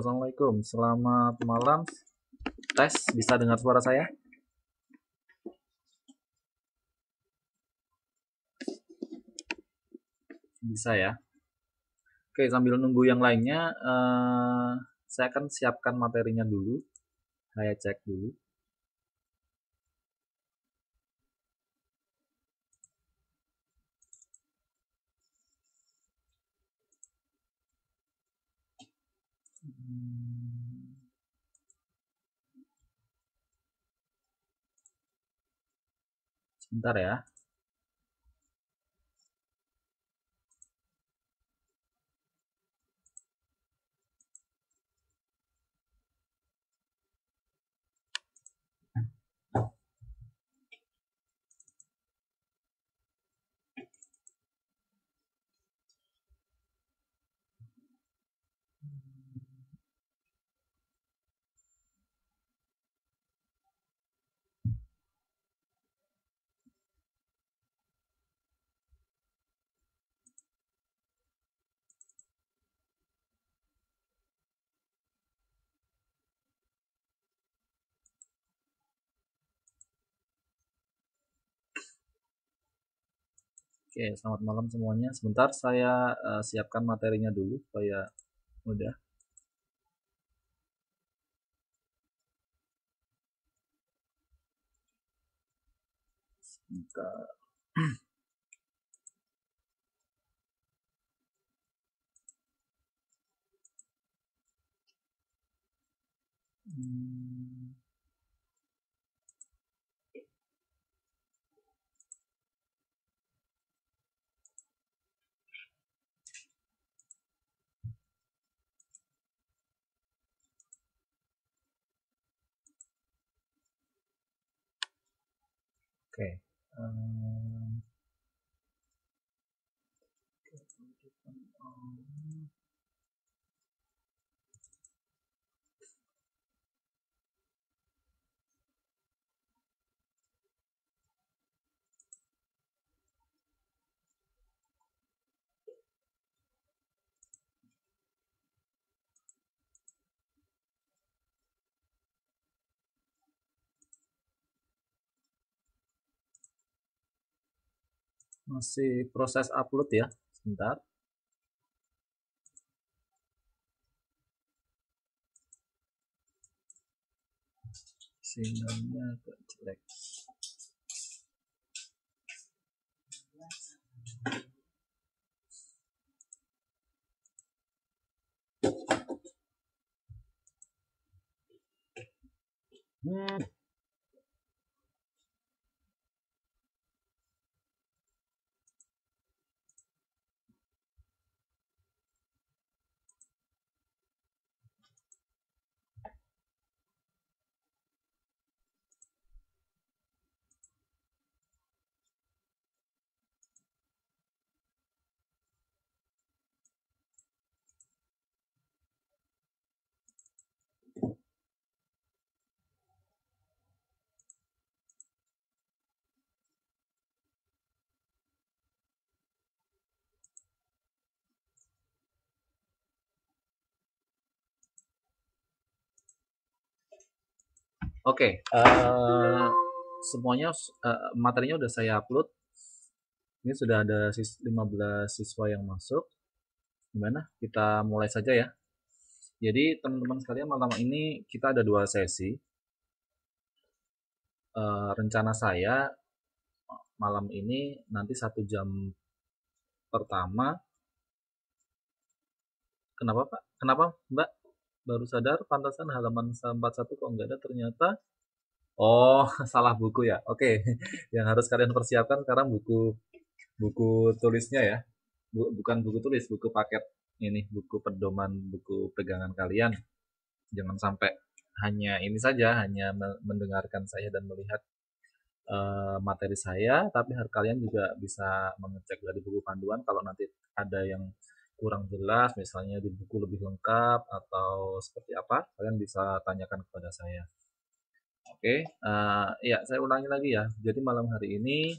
Assalamualaikum. Selamat malam. Tes, bisa dengar suara saya? Bisa ya. Oke, sambil nunggu yang lainnya, saya akan siapkan materinya dulu. Saya cek dulu. Sebentar ya. Oke, selamat malam semuanya. Sebentar saya siapkan materinya dulu supaya mudah. Sebentar. Oke. Masih proses upload ya. Sebentar. Sinyalnya agak jelek. Oke, semuanya materinya udah saya upload. Ini sudah ada 15 siswa yang masuk. Gimana? Kita mulai saja ya. Jadi teman-teman sekalian, malam ini kita ada 2 sesi. Rencana saya malam ini nanti 1 jam pertama. Kenapa Pak? Kenapa Mbak? Baru sadar pantasan halaman 41 kok nggak ada ternyata. Oh, salah buku ya. Oke, yang harus kalian persiapkan sekarang buku tulisnya ya. Bukan buku tulis, buku paket ini, buku pedoman, buku pegangan kalian. Jangan sampai hanya ini saja, hanya mendengarkan saya dan melihat materi saya, tapi kalian juga bisa mengecek dari buku panduan kalau nanti ada yang kurang jelas, misalnya di buku lebih lengkap atau seperti apa, kalian bisa tanyakan kepada saya. Oke, ya saya ulangi lagi ya. Jadi malam hari ini,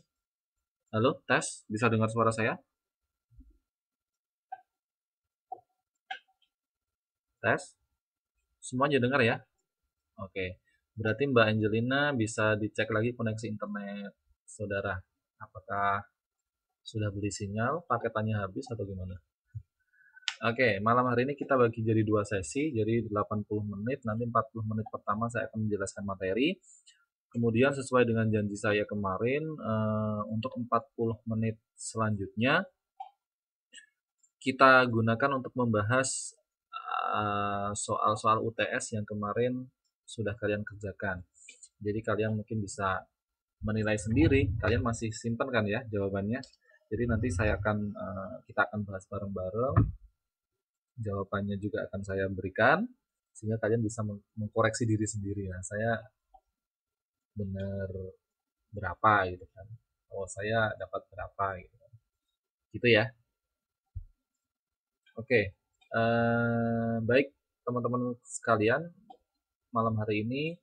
halo, tes, bisa dengar suara saya? Tes. Semuanya dengar ya? Oke. Berarti Mbak Angelina bisa dicek lagi koneksi internet saudara. Apakah sudah beli sinyal, paketannya habis atau gimana? Oke, malam hari ini kita bagi jadi dua sesi, jadi 80 menit. Nanti 40 menit pertama saya akan menjelaskan materi. Kemudian sesuai dengan janji saya kemarin, untuk 40 menit selanjutnya kita gunakan untuk membahas soal-soal UTS yang kemarin sudah kalian kerjakan. Jadi kalian mungkin bisa menilai sendiri, kalian masih simpan kan ya jawabannya. Jadi nanti kita akan bahas bareng-bareng, jawabannya juga akan saya berikan sehingga kalian bisa mengkoreksi diri sendiri ya. Saya benar berapa gitu kan. Oh, saya dapat berapa gitu kan. Gitu ya. Oke. Baik teman-teman sekalian, malam hari ini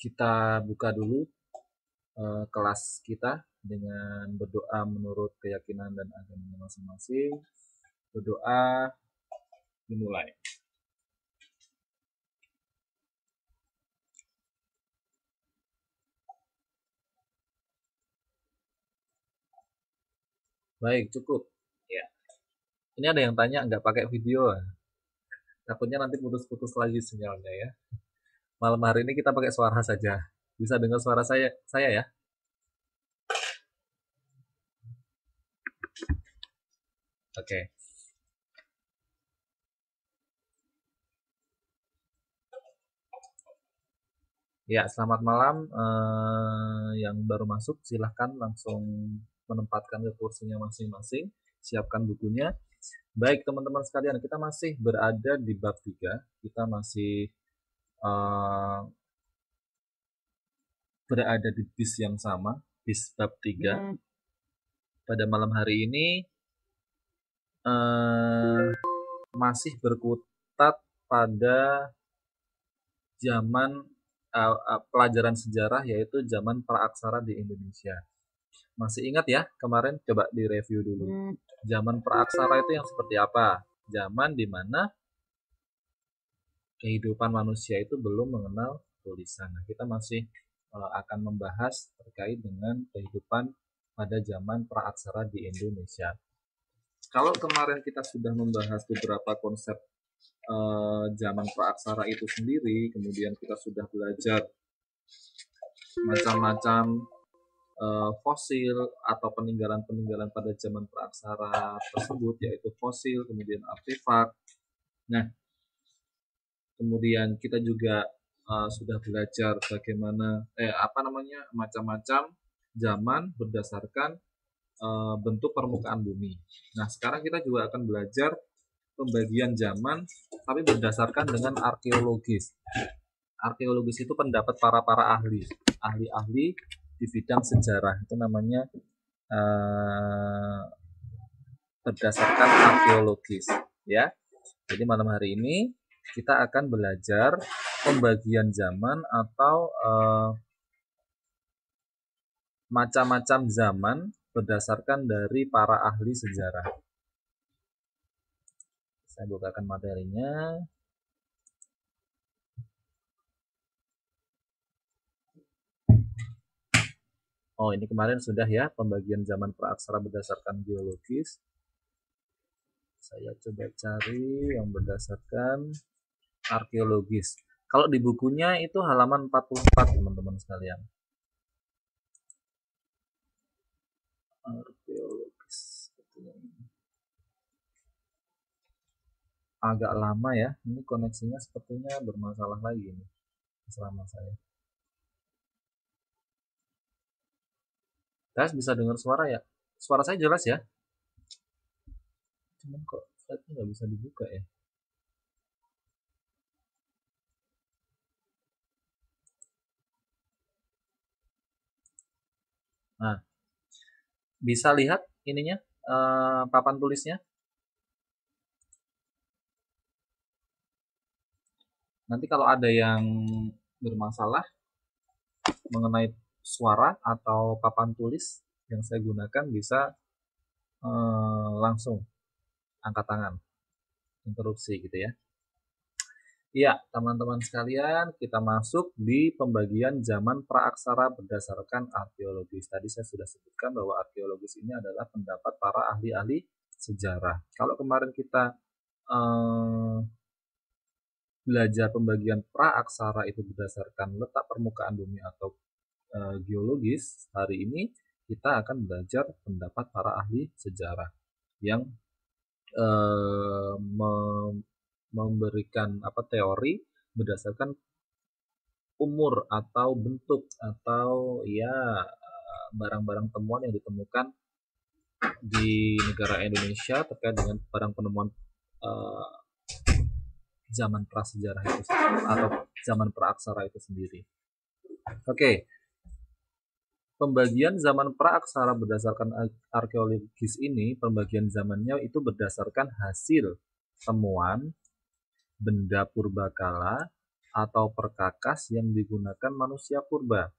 kita buka dulu kelas kita dengan berdoa menurut keyakinan dan agama masing-masing. Berdoa dimulai. Baik, cukup. Ya. Ini ada yang tanya nggak pakai video. Takutnya nanti putus-putus lagi sinyalnya ya. Malam hari ini kita pakai suara saja. Bisa dengar suara saya ya? Oke. Ya, selamat malam. Yang baru masuk silahkan langsung menempatkan ke kursinya masing-masing. Siapkan bukunya. Baik teman-teman sekalian, kita masih berada di bab 3. Kita masih berada di bis yang sama, bis bab 3. Pada malam hari ini masih berkutat pada zaman pelajaran sejarah, yaitu zaman praaksara di Indonesia. Masih ingat ya kemarin? Coba direview dulu. Zaman praaksara itu yang seperti apa? Zaman di mana kehidupan manusia itu belum mengenal tulisan. Nah, kita masih akan membahas terkait dengan kehidupan pada zaman praaksara di Indonesia. Kalau kemarin kita sudah membahas beberapa konsep zaman praaksara itu sendiri, kemudian kita sudah belajar macam-macam fosil atau peninggalan-peninggalan pada zaman praaksara tersebut, yaitu fosil, kemudian artefak. Nah, kemudian kita juga sudah belajar bagaimana macam-macam zaman berdasarkan bentuk permukaan bumi. Nah, sekarang kita juga akan belajar pembagian zaman tapi berdasarkan dengan arkeologis. Arkeologis itu pendapat para ahli di bidang sejarah, itu namanya berdasarkan arkeologis ya. Jadi malam hari ini kita akan belajar pembagian zaman atau macam-macam zaman berdasarkan dari para ahli sejarah. Saya bukakan materinya. Oh, ini kemarin sudah ya, pembagian zaman praaksara berdasarkan geologis. Saya coba cari yang berdasarkan arkeologis. Kalau di bukunya itu halaman 44, teman-teman sekalian. Arkeologis. Agak lama ya. Ini koneksinya sepertinya bermasalah lagi nih selama saya. Guys, bisa dengar suara ya? Suara saya jelas ya? Cuman kok slide-nya nggak bisa dibuka ya? Nah, bisa lihat ininya, papan tulisnya? Nanti kalau ada yang bermasalah mengenai suara atau papan tulis yang saya gunakan, bisa langsung angkat tangan, interupsi gitu ya. Ya, teman-teman sekalian, kita masuk di pembagian zaman praaksara berdasarkan arkeologis. Tadi saya sudah sebutkan bahwa arkeologis ini adalah pendapat para ahli-ahli sejarah. Kalau kemarin kita belajar pembagian praaksara itu berdasarkan letak permukaan bumi atau geologis, hari ini kita akan belajar pendapat para ahli sejarah yang memberikan teori berdasarkan umur atau bentuk atau ya barang-barang temuan yang ditemukan di negara Indonesia terkait dengan barang penemuan zaman prasejarah itu atau zaman praaksara itu sendiri. Oke. Pembagian zaman praaksara berdasarkan arkeologis ini, pembagian zamannya itu berdasarkan hasil temuan benda purbakala atau perkakas yang digunakan manusia purba.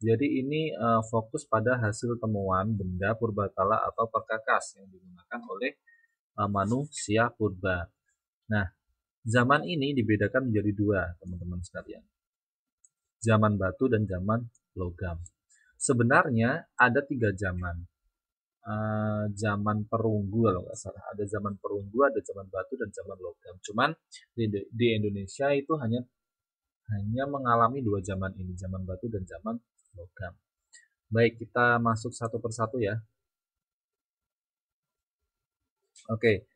Jadi ini fokus pada hasil temuan benda purbakala atau perkakas yang digunakan oleh manusia purba. Nah, zaman ini dibedakan menjadi dua, teman-teman sekalian. Zaman batu dan zaman logam. Sebenarnya ada 3 zaman. Zaman perunggu kalau nggak salah. Ada zaman perunggu, ada zaman batu, dan zaman logam. Cuman di Indonesia itu hanya mengalami 2 zaman ini, zaman batu dan zaman logam. Baik, kita masuk satu persatu ya. Oke,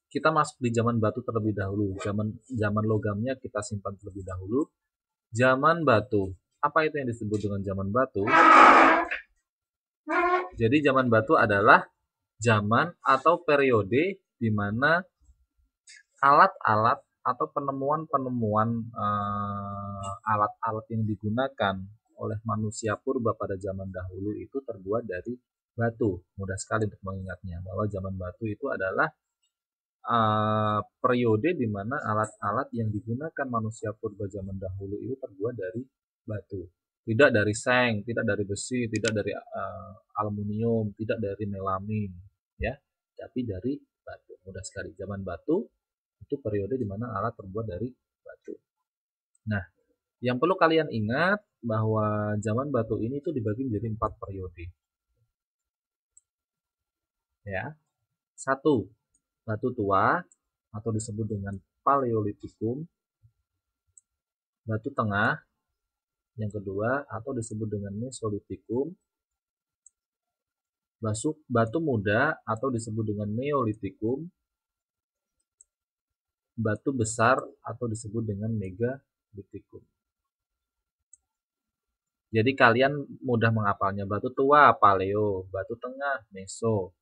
kita masuk di zaman batu terlebih dahulu. Zaman logamnya kita simpan terlebih dahulu. Zaman batu. Apa itu yang disebut dengan zaman batu? Jadi zaman batu adalah zaman atau periode di mana alat-alat atau penemuan-penemuan alat-alat yang digunakan oleh manusia purba pada zaman dahulu itu terbuat dari batu. Mudah sekali untuk mengingatnya bahwa zaman batu itu adalah periode di mana alat-alat yang digunakan manusia purba zaman dahulu itu terbuat dari batu. Tidak dari seng, tidak dari besi, tidak dari aluminium, tidak dari melamin, ya, tapi dari batu. Mudah sekali. Zaman batu itu periode di mana alat terbuat dari batu. Nah, yang perlu kalian ingat bahwa zaman batu ini tuh dibagi menjadi 4 periode. Ya. 1. Batu tua atau disebut dengan Paleolitikum. Batu tengah. Yang kedua atau disebut dengan Mesolitikum. Batu muda atau disebut dengan Neolitikum. Batu besar atau disebut dengan Megalitikum. Jadi kalian mudah menghafalnya. Batu tua Paleo, batu tengah Meso,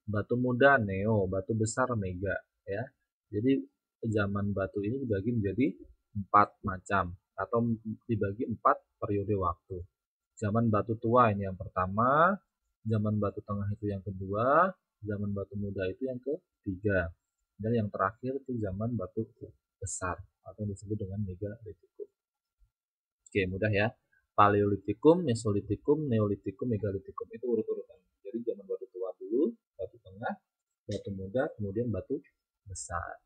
batu muda Neo, batu besar Mega, ya. Jadi zaman batu ini dibagi menjadi 4 macam atau dibagi 4 periode waktu. Zaman batu tua ini yang pertama, zaman batu tengah itu yang kedua, zaman batu muda itu yang ketiga, dan yang terakhir itu zaman batu besar atau disebut dengan Megalitikum. Oke, mudah ya. Paleolitikum, Mesolitikum, Neolitikum, Megalitikum. Itu urut-urutan. Jadi zaman batu tua dulu, batu tengah, batu muda, kemudian batu besar.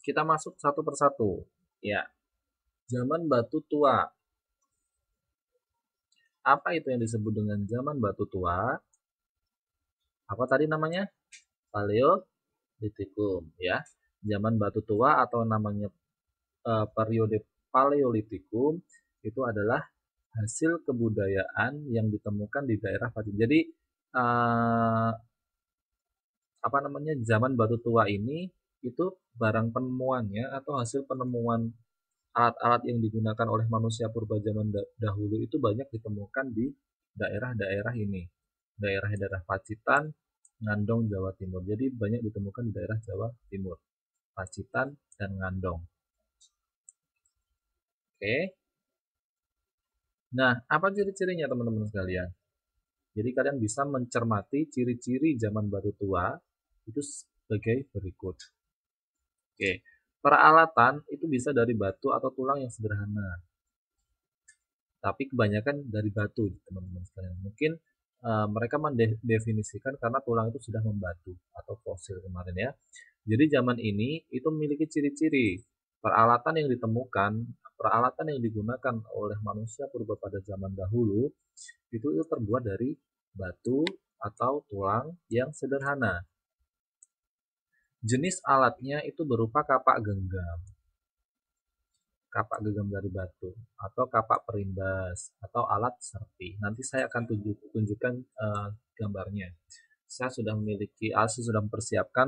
Kita masuk satu persatu. Ya. Zaman batu tua. Apa itu yang disebut dengan zaman batu tua? Apa tadi namanya? Paleolitikum, ya. Zaman batu tua atau namanya periode Paleolitikum itu adalah hasil kebudayaan yang ditemukan di daerah Pacitan. Jadi zaman batu tua ini itu barang penemuannya atau hasil penemuan alat-alat yang digunakan oleh manusia purba zaman dahulu itu banyak ditemukan di daerah-daerah ini. Daerah-daerah Pacitan, Ngandong, Jawa Timur. Jadi banyak ditemukan di daerah Jawa Timur. Pacitan dan Ngandong. Oke. Nah, apa ciri-cirinya teman-teman sekalian? Jadi kalian bisa mencermati ciri-ciri zaman batu tua itu sebagai berikut. Oke, peralatan itu bisa dari batu atau tulang yang sederhana. Tapi kebanyakan dari batu, teman-teman sekalian. Mungkin mereka mendefinisikan karena tulang itu sudah membatu atau fosil kemarin ya. Jadi zaman ini itu memiliki ciri-ciri. Peralatan yang ditemukan, peralatan yang digunakan oleh manusia purba pada zaman dahulu itu terbuat dari batu atau tulang yang sederhana. Jenis alatnya itu berupa kapak genggam dari batu, atau kapak perimbas, atau alat serpi. Nanti saya akan tunjukkan gambarnya. Saya sudah mempersiapkan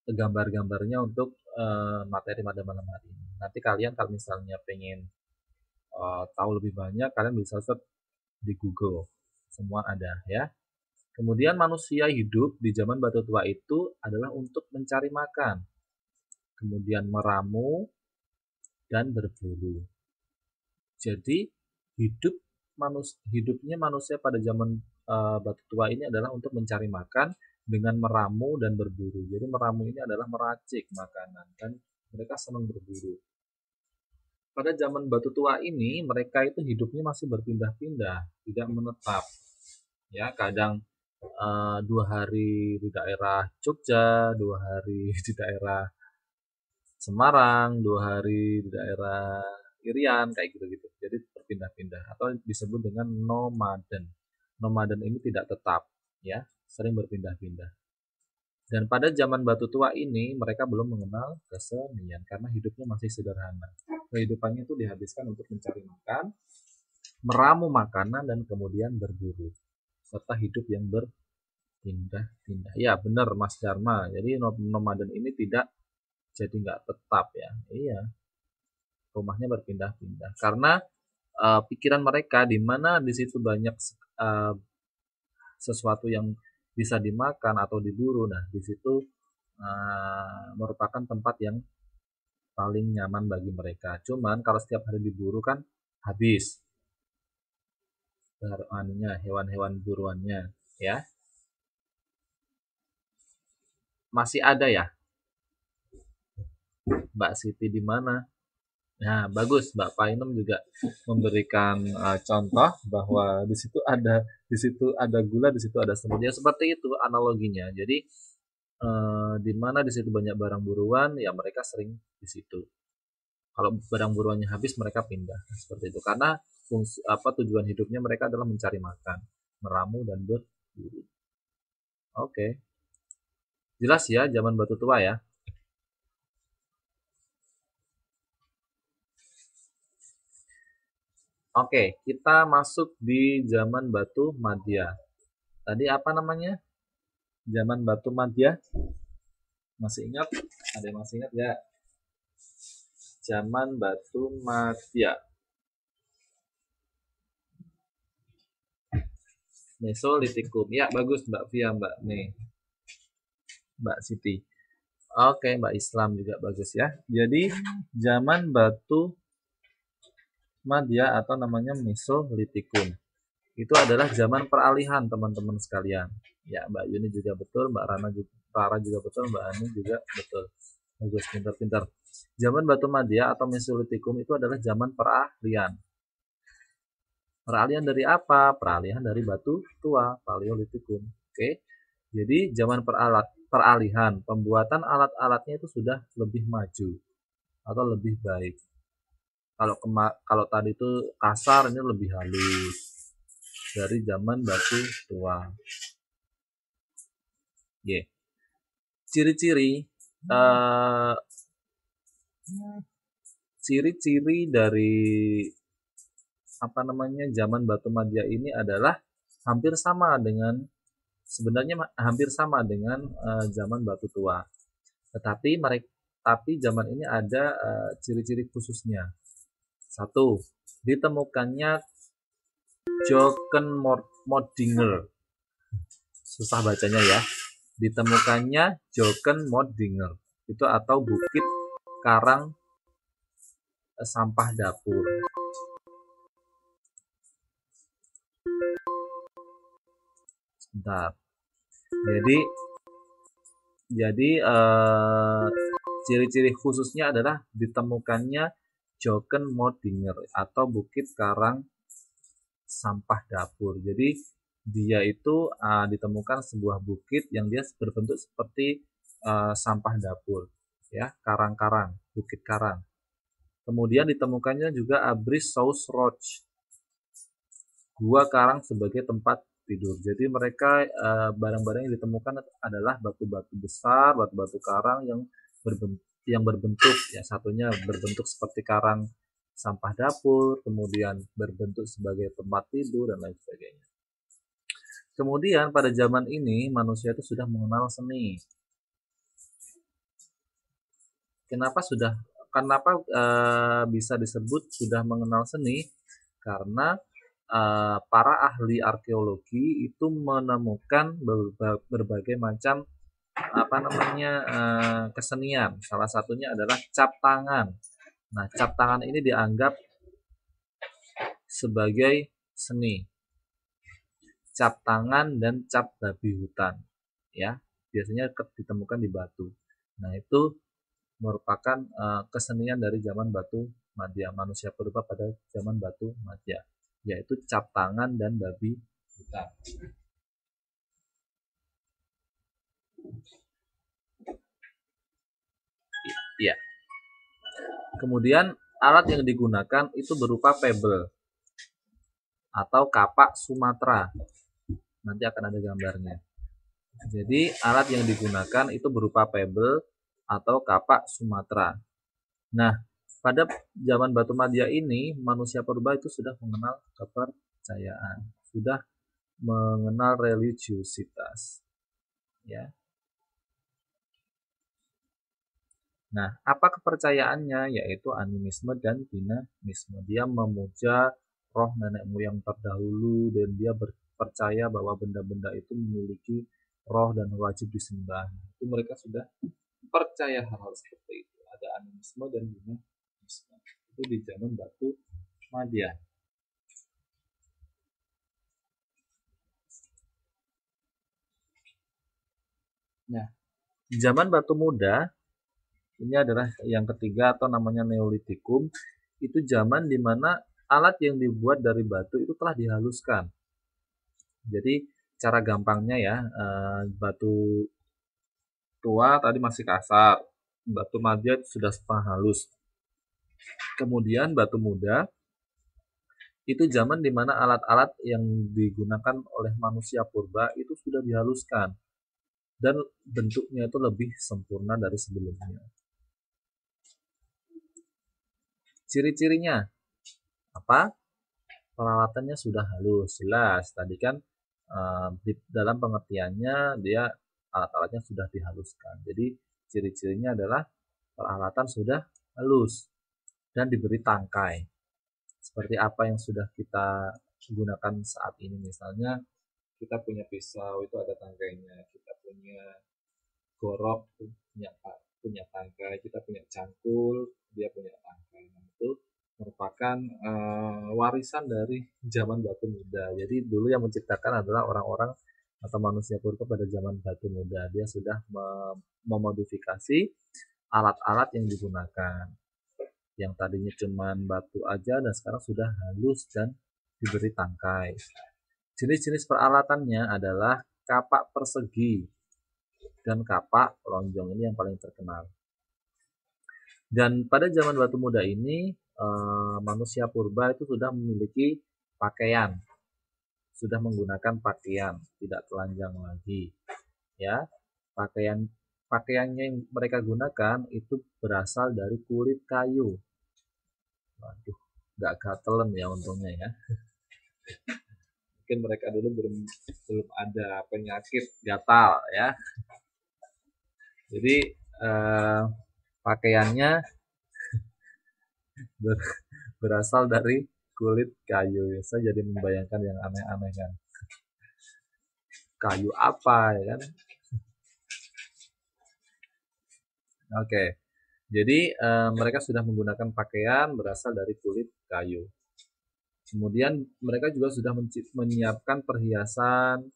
gambar-gambarnya untuk materi pada malam hari ini. Nanti kalian kalau misalnya pengen tahu lebih banyak, kalian bisa search di Google. Semua ada ya. Kemudian manusia hidup di zaman batu tua itu adalah untuk mencari makan, kemudian meramu dan berburu. Jadi hidupnya manusia pada zaman batu tua ini adalah untuk mencari makan dengan meramu dan berburu. Jadi meramu ini adalah meracik makanan dan mereka senang berburu. Pada zaman batu tua ini mereka itu hidupnya masih berpindah-pindah, tidak menetap. Ya, kadang 2 hari di daerah Jogja, 2 hari di daerah Semarang, 2 hari di daerah Irian, kayak gitu-gitu. Jadi berpindah-pindah atau disebut dengan nomaden. Nomaden ini tidak tetap, ya, sering berpindah-pindah. Dan pada zaman batu tua ini mereka belum mengenal kesenian karena hidupnya masih sederhana. Kehidupannya itu dihabiskan untuk mencari makan, meramu makanan dan kemudian berburu serta hidup yang berpindah-pindah. Ya, benar Mas Dharma. Jadi nomaden ini nggak tetap ya. Iya, rumahnya berpindah-pindah karena pikiran mereka di mana di situ banyak sesuatu yang bisa dimakan atau diburu. Nah, di situ merupakan tempat yang paling nyaman bagi mereka. Cuman kalau setiap hari diburu kan habis hewan-hewan buruannya, ya. Masih ada ya, Mbak Siti di mana? Nah, bagus, Mbak Painem juga memberikan contoh bahwa di situ ada gula, di situ ada semut. Ya seperti itu analoginya. Jadi di mana di situ banyak barang buruan, ya mereka sering di situ. Kalau barang buruannya habis, mereka pindah. Nah, seperti itu. Karena tujuan hidupnya mereka adalah mencari makan, meramu dan berburu. Oke. Jelas ya zaman batu tua ya. Oke, kita masuk di zaman batu Madya. Tadi apa namanya? Zaman batu Madya? Masih ingat? Ada yang masih ingat ya? Zaman batu Madya. Mesolitikum. Ya, bagus Mbak Via, Mbak nih. Mbak Siti. Oke, Mbak Islam juga bagus ya. Jadi, zaman batu Madya atau namanya Mesolitikum. Itu adalah zaman peralihan teman-teman sekalian. Ya, Mbak Yuni juga betul, Mbak Rara juga betul, Mbak Ani juga betul. Bagus, pintar-pintar. Zaman batu Madya atau Mesolitikum itu adalah zaman peralihan. Peralihan dari apa? Peralihan dari batu tua, Paleolitikum. Oke. Jadi zaman peralihan, pembuatan alat-alatnya itu sudah lebih maju atau lebih baik. Kalau tadi itu kasar, ini lebih halus dari zaman batu tua. Yeah. Ciri-ciri ciri-ciri dari zaman batu Madya ini adalah sebenarnya hampir sama dengan zaman batu tua. Tapi zaman ini ada ciri-ciri khususnya. 1. Ditemukannya Jokkenmordinger. Susah bacanya ya. Ditemukannya Jokkenmordinger. Itu atau bukit karang sampah dapur. Sebentar. Jadi ciri-ciri khususnya adalah ditemukannya Jokkenmordinger atau bukit karang sampah dapur. Jadi dia itu ditemukan sebuah bukit yang dia berbentuk seperti sampah dapur, ya, karang-karang, bukit karang. Kemudian ditemukannya juga Abris Saus Roch, gua karang sebagai tempat tidur. Jadi mereka barang-barang yang ditemukan adalah batu-batu besar, batu-batu karang yang berbentuk ya, satunya berbentuk seperti karang sampah dapur, kemudian berbentuk sebagai tempat tidur dan lain sebagainya. Kemudian pada zaman ini manusia itu sudah mengenal seni. Kenapa bisa disebut sudah mengenal seni? Karena para ahli arkeologi itu menemukan berbagai macam kesenian. Salah satunya adalah cap tangan. Nah, cap tangan ini dianggap sebagai seni. Cap tangan dan cap babi hutan, ya, biasanya ditemukan di batu. Nah, itu merupakan kesenian dari zaman batu madya, manusia purba pada zaman batu madya, yaitu cap tangan dan babi hutan. Iya. Kemudian alat yang digunakan itu berupa pebble atau kapak Sumatera. Nanti akan ada gambarnya. Jadi alat yang digunakan itu berupa pebble atau kapak Sumatera. Nah, pada zaman batu madya ini manusia purba itu sudah mengenal kepercayaan, sudah mengenal religiusitas, ya. Nah, apa kepercayaannya? Yaitu animisme dan dinamisme. Dia memuja roh nenek moyang terdahulu dan dia percaya bahwa benda-benda itu memiliki roh dan wajib disembah. Itu mereka sudah percaya hal-hal seperti itu. Ada animisme dan dinamisme. Itu di zaman batu madya. Nah, di zaman batu muda ini adalah yang ketiga atau namanya Neolitikum. Itu zaman di mana alat yang dibuat dari batu itu telah dihaluskan. Jadi cara gampangnya ya, batu tua tadi masih kasar, batu madya sudah setengah halus. Kemudian batu muda itu zaman di mana alat-alat yang digunakan oleh manusia purba itu sudah dihaluskan dan bentuknya itu lebih sempurna dari sebelumnya. Ciri-cirinya apa? Peralatannya sudah halus, jelas. Tadi kan di dalam pengertiannya dia alat-alatnya sudah dihaluskan. Jadi ciri-cirinya adalah peralatan sudah halus dan diberi tangkai. Seperti apa yang sudah kita gunakan saat ini, misalnya kita punya pisau itu ada tangkainya, kita punya gorok punya tangkai, kita punya cangkul dia punya tangkai. Nah, itu merupakan warisan dari zaman batu muda. Jadi dulu yang menciptakan adalah orang-orang atau manusia purba pada zaman batu muda. Dia sudah memodifikasi alat-alat yang digunakan. Yang tadinya cuma batu aja dan sekarang sudah halus dan diberi tangkai. Jenis-jenis peralatannya adalah kapak persegi dan kapak lonjong, ini yang paling terkenal. Dan pada zaman batu muda ini manusia purba itu sudah memiliki pakaian, sudah menggunakan pakaian, tidak telanjang lagi, ya. Pakaiannya yang mereka gunakan itu berasal dari kulit kayu. Waduh, nggak gatelan ya untungnya ya. Mungkin mereka dulu belum ada penyakit gatal ya. Jadi pakaiannya berasal dari kulit kayu. Saya jadi membayangkan yang aneh-aneh kan. Kayu apa ya kan? Oke. Jadi mereka sudah menggunakan pakaian berasal dari kulit kayu. Kemudian mereka juga sudah menyiapkan perhiasan.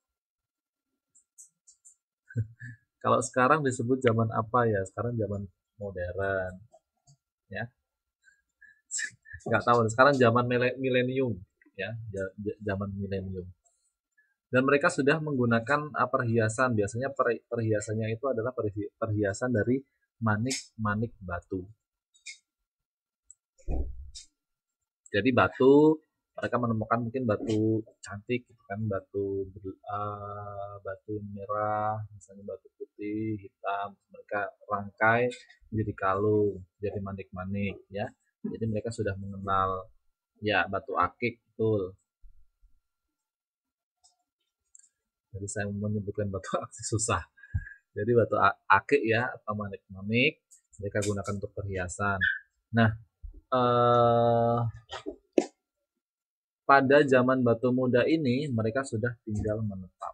Kalau sekarang disebut zaman apa ya? Sekarang zaman modern, ya. Nggak tahu. Sekarang zaman milenium, ya, zaman milenium. Dan mereka sudah menggunakan perhiasan. Biasanya perhiasannya itu adalah perhiasan dari manik-manik batu. Jadi batu, mereka menemukan mungkin batu cantik gitu kan, batu merah, misalnya batu putih, hitam, mereka rangkai menjadi kalung, jadi manik-manik ya. Jadi mereka sudah mengenal ya batu akik, betul. Jadi saya menyebutkan batu akik susah. Jadi batu akik ya atau manik-manik mereka gunakan untuk perhiasan. Nah, pada zaman batu muda ini mereka sudah tinggal menetap.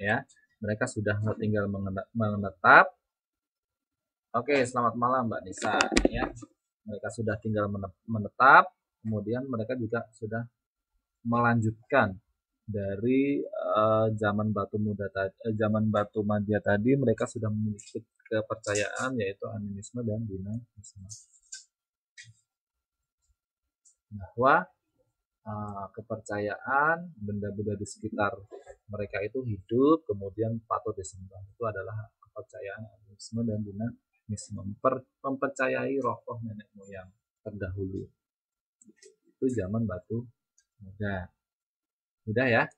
Ya, mereka sudah tinggal menetap. Oke, selamat malam Mbak Nisa. Ya, mereka sudah tinggal menetap. Kemudian mereka juga sudah melanjutkan dari zaman batu muda tadi, zaman batu madia tadi, mereka sudah memiliki kepercayaan yaitu animisme dan dinamisme. Bahwa kepercayaan benda-benda di sekitar mereka itu hidup, kemudian patut disembah. Itu adalah kepercayaan animisme dan dinamisme, mempercayai roh-roh nenek moyang terdahulu. Itu zaman batu muda. Udah ya.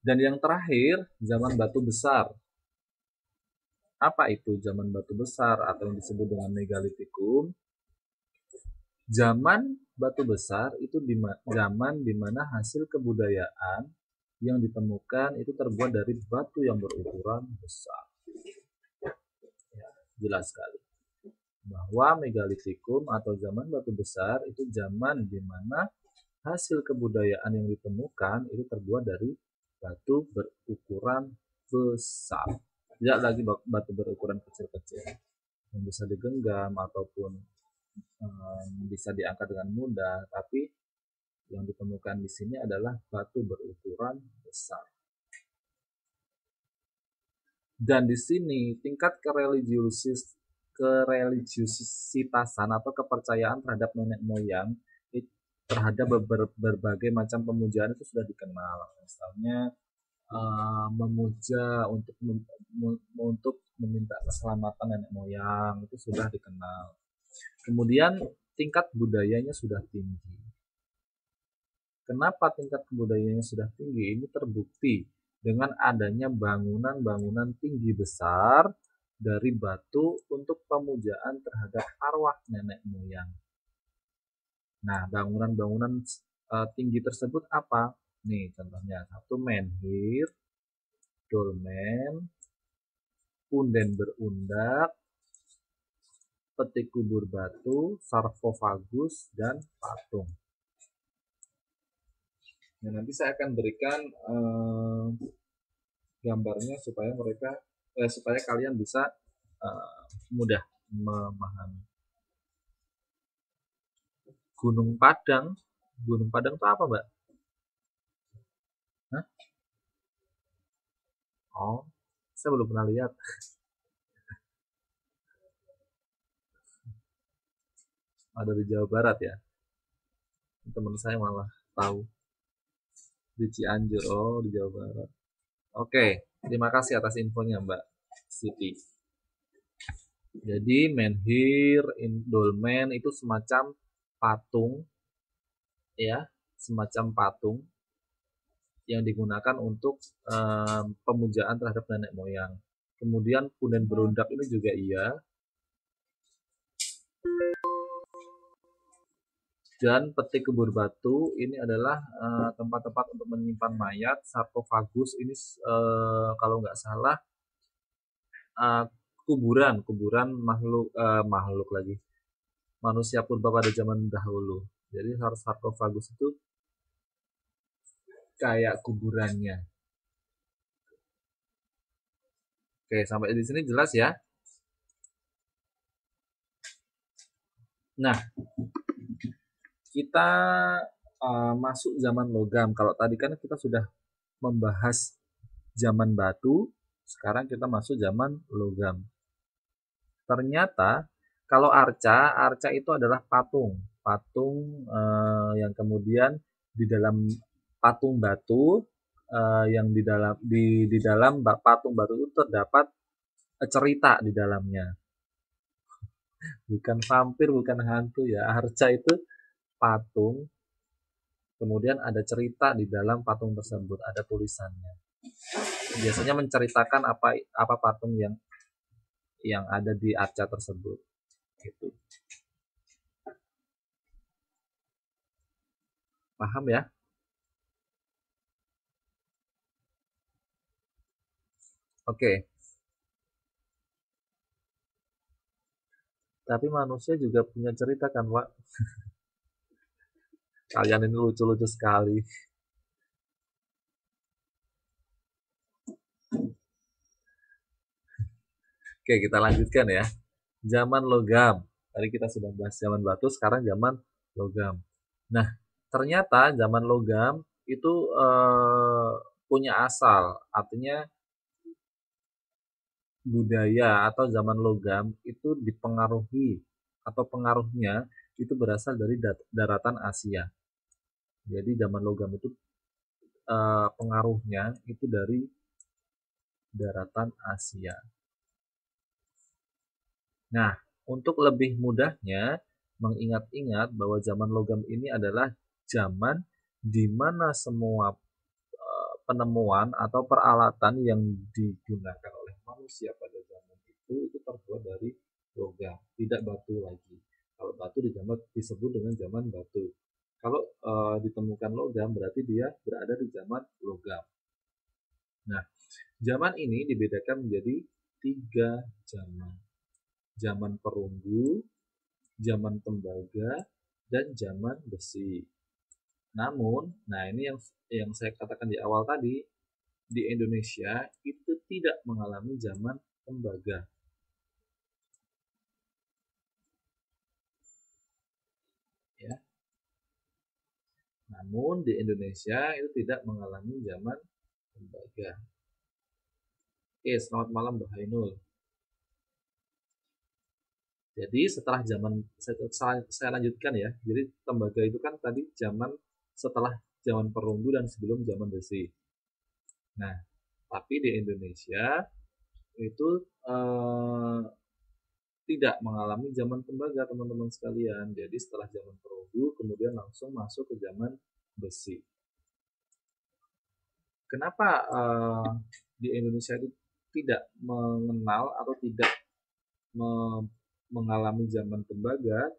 Dan yang terakhir, zaman batu besar. Apa itu zaman batu besar atau yang disebut dengan megalitikum? Zaman batu besar itu zaman di mana hasil kebudayaan yang ditemukan itu terbuat dari batu yang berukuran besar. Ya, jelas sekali bahwa megalitikum atau zaman batu besar itu zaman di mana hasil kebudayaan yang ditemukan itu terbuat dari batu berukuran besar. Tidak lagi batu berukuran kecil-kecil yang bisa digenggam ataupun bisa diangkat dengan mudah, tapi yang ditemukan di sini adalah batu berukuran besar. Dan di sini tingkat kereligiusitasan atau kepercayaan terhadap nenek moyang terhadap berbagai macam pemujaan itu sudah dikenal. Misalnya memuja untuk meminta keselamatan nenek moyang itu sudah dikenal. Kemudian tingkat budayanya sudah tinggi. Kenapa tingkat budayanya sudah tinggi? Ini terbukti dengan adanya bangunan-bangunan tinggi besar dari batu untuk pemujaan terhadap arwah nenek moyang. Nah, bangunan-bangunan tinggi tersebut apa? Nih contohnya, satu menhir, dolmen, punden berundak, peti kubur batu, sarkofagus, dan patung. Nah, nanti saya akan berikan gambarnya supaya kalian bisa mudah memahami. Gunung Padang itu apa, Mbak? Hah? Oh, saya belum pernah lihat. Ada di Jawa Barat ya. Teman saya malah tahu di Cianjur. Oh, di Jawa Barat. Oke, terima kasih atas infonya Mbak Siti. Jadi menhir, dolmen itu semacam patung ya, semacam patung yang digunakan untuk pemujaan terhadap nenek moyang. Kemudian punden berundak ini juga iya. Dan peti kubur batu ini adalah tempat-tempat untuk menyimpan mayat. Sarkofagus ini kalau nggak salah kuburan makhluk lagi, manusia purba pada zaman dahulu. Jadi sarkofagus itu kayak kuburannya. Oke, sampai di sini jelas ya. Nah, kita masuk zaman logam. Kalau tadi kan kita sudah membahas zaman batu, sekarang kita masuk zaman logam. Ternyata Kalau arca itu adalah patung, patung yang kemudian di dalam patung batu yang di dalam patung batu itu terdapat cerita di dalamnya. Bukan vampir, bukan hantu ya. Arca itu patung, kemudian ada cerita di dalam patung tersebut, ada tulisannya. Biasanya menceritakan apa patung yang ada di arca tersebut. Gitu. Paham ya? Oke. Tapi manusia juga punya cerita kan, Pak? Kalian ini lucu-lucu sekali. Oke, kita lanjutkan ya. Zaman logam. Tadi kita sudah bahas zaman batu, sekarang zaman logam. Nah, ternyata zaman logam itu punya asal. Artinya budaya atau zaman logam itu dipengaruhi atau pengaruhnya itu berasal dari daratan Asia. Jadi zaman logam itu pengaruhnya itu dari daratan Asia. Nah, untuk lebih mudahnya mengingat-ingat bahwa zaman logam ini adalah zaman di mana semua penemuan atau peralatan yang digunakan oleh manusia pada zaman itu terbuat dari logam, tidak batu lagi. Kalau batu disebut dengan zaman batu. Kalau ditemukan logam berarti dia berada di zaman logam. Nah, zaman ini dibedakan menjadi 3 zaman. Zaman perunggu, zaman tembaga, dan zaman besi. Namun, nah ini yang saya katakan di awal tadi, di Indonesia itu tidak mengalami zaman tembaga. Ya. Namun di Indonesia itu tidak mengalami zaman tembaga. Oke, selamat malam Mbak Hainul. Jadi setelah zaman saya lanjutkan ya. Jadi tembaga itu kan tadi zaman setelah zaman perunggu dan sebelum zaman besi. Nah, tapi di Indonesia itu tidak mengalami zaman tembaga teman-teman sekalian. Jadi setelah zaman perunggu kemudian langsung masuk ke zaman besi. Kenapa di Indonesia itu tidak mengenal atau tidak mengalami zaman tembaga?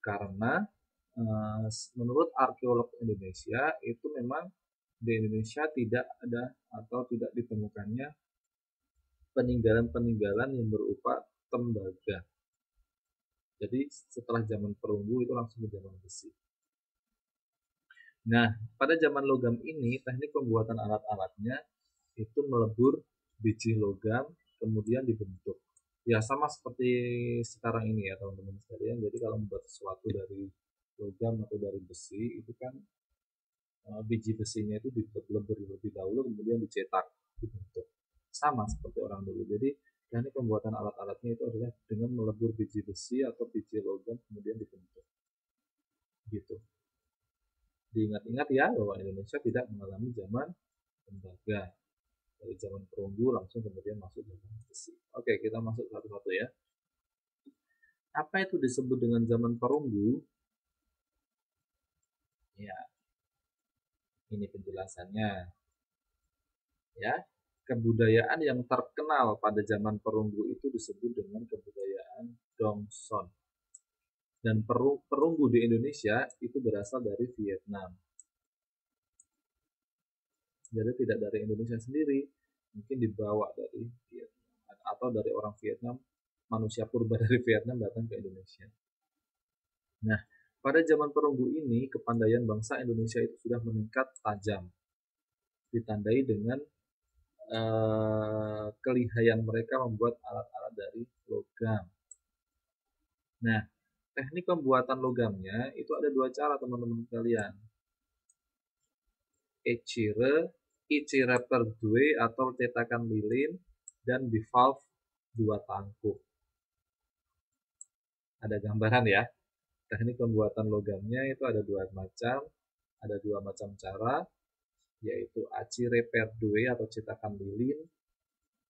Karena menurut arkeolog Indonesia itu memang di Indonesia tidak ada atau tidak ditemukannya peninggalan-peninggalan yang berupa tembaga. Jadi setelah zaman perunggu itu langsung ke zaman besi. Nah, pada zaman logam ini teknik pembuatan alat-alatnya itu melebur biji logam kemudian dibentuk. Ya sama seperti sekarang ini ya teman-teman sekalian. Jadi kalau membuat sesuatu dari logam atau dari besi itu kan biji besinya itu dilebur lebih dahulu kemudian dicetak dibentuk. Sama seperti orang dulu. Jadi teknik pembuatan alat-alatnya itu adalah dengan melebur biji besi atau biji logam kemudian dibentuk. Gitu. Diingat-ingat ya bahwa Indonesia tidak mengalami zaman tembaga. Dari zaman perunggu langsung kemudian masuk zaman besi. Oke, kita masuk satu-satu ya. Apa itu disebut dengan zaman perunggu? Ya, ini penjelasannya. Ya, kebudayaan yang terkenal pada zaman perunggu itu disebut dengan kebudayaan Dongson. Dan perunggu di Indonesia itu berasal dari Vietnam. Jadi tidak dari Indonesia sendiri, mungkin dibawa dari Vietnam atau dari orang Vietnam, manusia purba dari Vietnam datang ke Indonesia. Nah, pada zaman perunggu ini kepandaian bangsa Indonesia itu sudah meningkat tajam, ditandai dengan kelihayan mereka membuat alat-alat dari logam. Nah, teknik pembuatan logamnya itu ada 2 cara teman-teman sekalian. Ecire per 2 atau cetakan lilin dan bivalve 2 tangkup. Ada gambaran ya. Teknik pembuatan logamnya itu ada dua macam cara, yaitu aci reperdue atau cetakan lilin,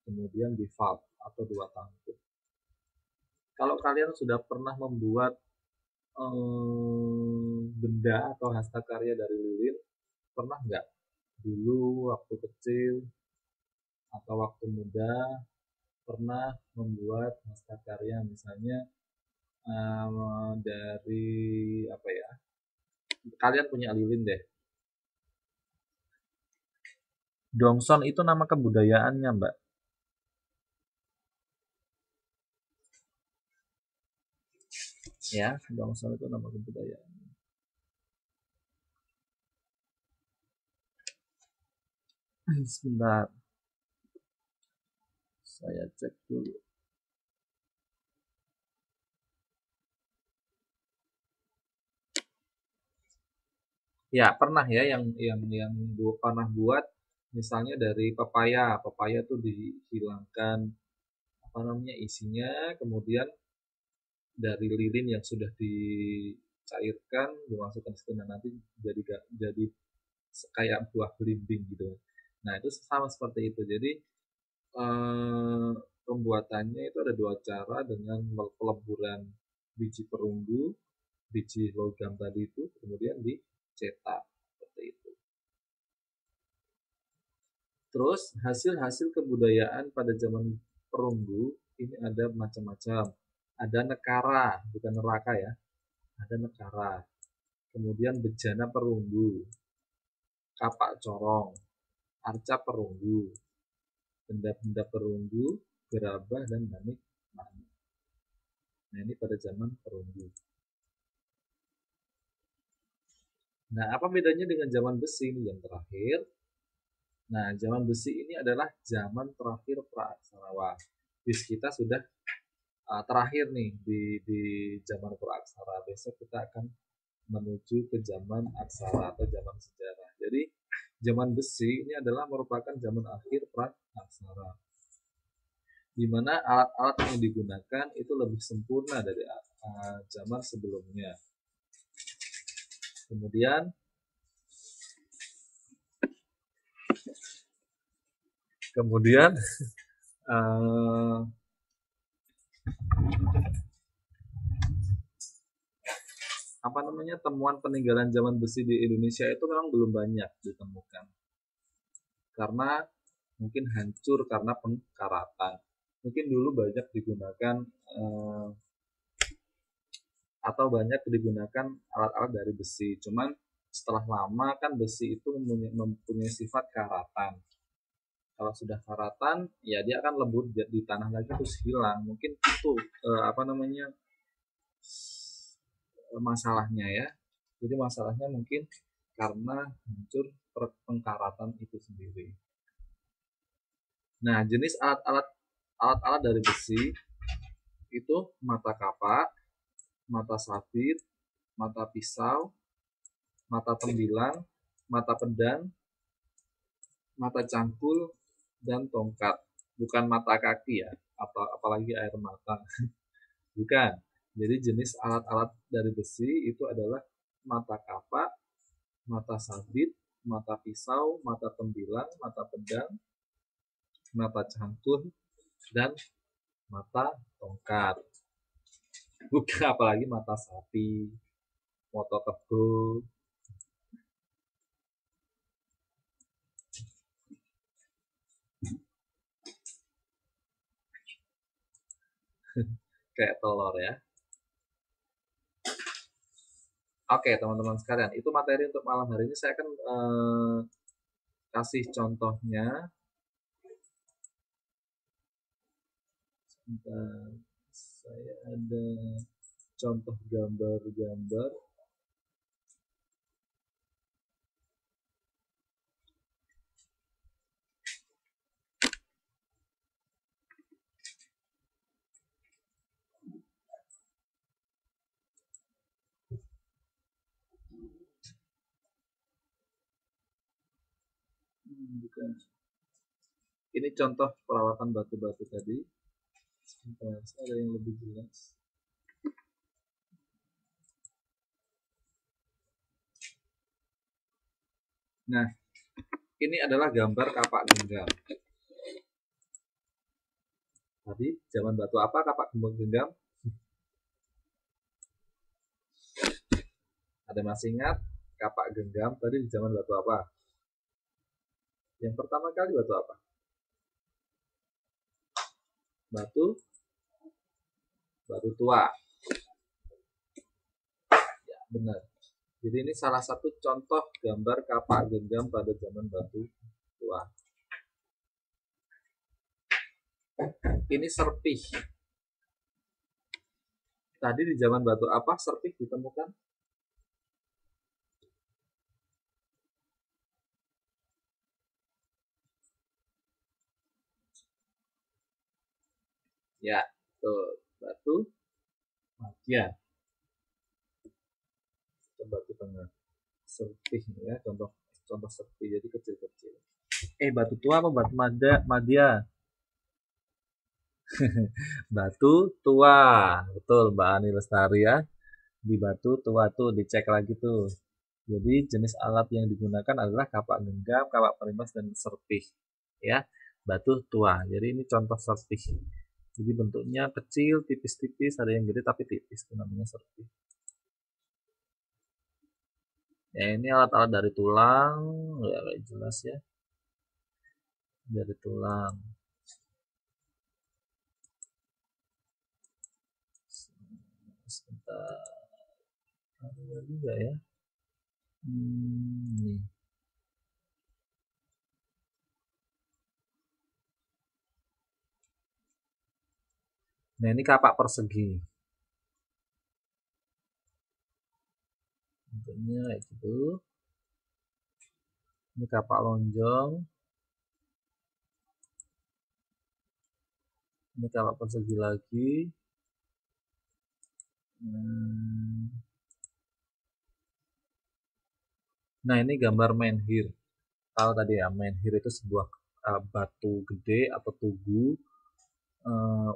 kemudian bivalve atau dua tangkup. Kalau kalian sudah pernah membuat benda atau hasta karya dari lilin, pernah nggak dulu waktu kecil atau waktu muda pernah membuat hasta karya misalnya dari apa ya, kalian punya lilin deh. Dongson itu nama kebudayaannya, Mbak. Ya, Dongson itu nama kebudayaan. Sebentar, saya cek dulu. Ya, pernah ya yang pernah buat misalnya dari pepaya. Pepaya tuh dihilangkan apa namanya isinya, kemudian dari lilin yang sudah dicairkan dimasukkan situ, dan nanti jadi kayak buah belimbing gitu. Nah, itu sama seperti itu. Jadi pembuatannya itu ada dua cara, dengan peleburan biji perunggu, biji logam tadi itu, kemudian dicetak seperti itu. Terus hasil-hasil kebudayaan pada zaman perunggu ini ada macam-macam. Ada nekara, bukan neraka ya. Ada nekara. Kemudian bejana perunggu, kapak corong, arca perunggu, benda-benda perunggu, gerabah, dan manik. Nah, ini pada zaman perunggu. Nah, apa bedanya dengan zaman besi ini yang terakhir? Nah, zaman besi ini adalah zaman terakhir praaksara. Bis kita sudah terakhir nih di zaman praaksara. Besok kita akan menuju ke zaman aksara atau zaman sejarah. Jadi, zaman besi ini adalah merupakan zaman akhir praaksara, di mana alat-alat yang digunakan itu lebih sempurna dari zaman sebelumnya. Kemudian apa namanya, temuan peninggalan zaman besi di Indonesia itu memang belum banyak ditemukan karena mungkin hancur karena pengkaratan. Mungkin dulu banyak digunakan atau banyak digunakan alat-alat dari besi. Cuman setelah lama kan besi itu mempunyai sifat karatan. Kalau sudah karatan, ya dia akan lembut di tanah lagi terus hilang. Mungkin itu apa namanya, masalahnya ya. Jadi masalahnya mungkin karena hancur pengkaratan itu sendiri. Nah, jenis alat-alat dari besi itu mata kapak, mata sabit, mata pisau, mata tembilang, mata pedang, mata cangkul, dan tongkat. Bukan mata kaki ya, apalagi air mata. Bukan. Jadi jenis alat-alat dari besi itu adalah mata kapak, mata sabit, mata pisau, mata tembilang, mata pedang, mata cangkul, dan mata tongkat. Bukan apalagi mata sapi, moto kebo. Kayak telur ya. Oke, teman-teman sekalian, itu materi untuk malam hari ini. Saya akan kasih contohnya. Sebentar, saya ada contoh gambar-gambar. Bukan. Ini contoh perawatan batu-batu tadi. Sebentar, ada yang lebih jelas. Nah, ini adalah gambar kapak genggam. Tadi zaman batu apa kapak genggam? Ada masih ingat kapak genggam tadi di zaman batu apa? Yang pertama kali batu apa? Batu tua. Ya, benar. Jadi ini salah satu contoh gambar kapak genggam pada zaman batu tua. Ini serpih. Tadi di zaman batu apa serpih ditemukan? Ya, tuh batu madya. Batu tengah. Serpih ya, contoh serpih jadi kecil-kecil. Batu tua apa batu madya? Batu tua. Betul, Mbak Ani Lestari ya. Di batu tua tuh dicek lagi tuh. Jadi jenis alat yang digunakan adalah kapak genggam, kapak perimas dan serpih. Ya, batu tua. Jadi ini contoh serpih. Jadi bentuknya kecil, tipis-tipis, ada yang gede tapi tipis, itu namanya serpih. Ya, ini alat-alat dari tulang, ya jelas ya. Dari tulang. Sebentar. Ada lagi nggak ya? Nih. Nah, ini kapak persegi. Bentuknya kayak gitu. Ini kapak lonjong. Ini kapak persegi lagi. Nah, ini gambar menhir. Tahu tadi ya, menhir itu sebuah batu gede atau tugu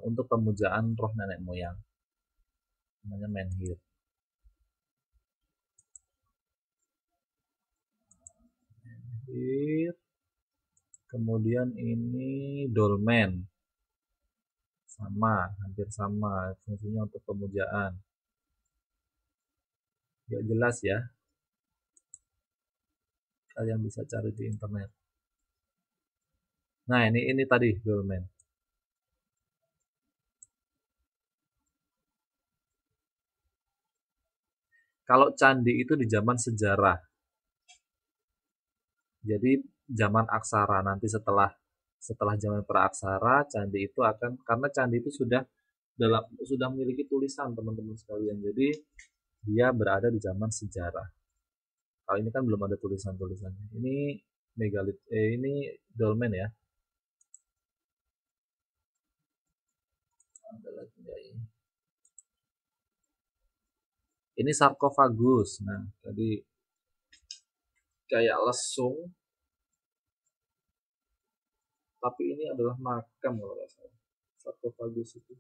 untuk pemujaan roh nenek moyang. Namanya menhir. Menhir. Kemudian ini dolmen. Sama, hampir sama. Fungsinya untuk pemujaan. Gak jelas ya. Kalian bisa cari di internet. Nah, ini tadi dolmen. Kalau candi itu di zaman sejarah. Jadi zaman aksara nanti setelah zaman praaksara candi itu akan karena candi itu sudah memiliki tulisan teman-teman sekalian. Jadi dia berada di zaman sejarah. Kalau ini kan belum ada tulisan-tulisannya. Ini ini dolmen ya. Ada lagi ya ini. Ini sarkofagus. Nah, tadi kayak lesung. Tapi ini adalah makam kalau nggak salah. Sarkofagus itu.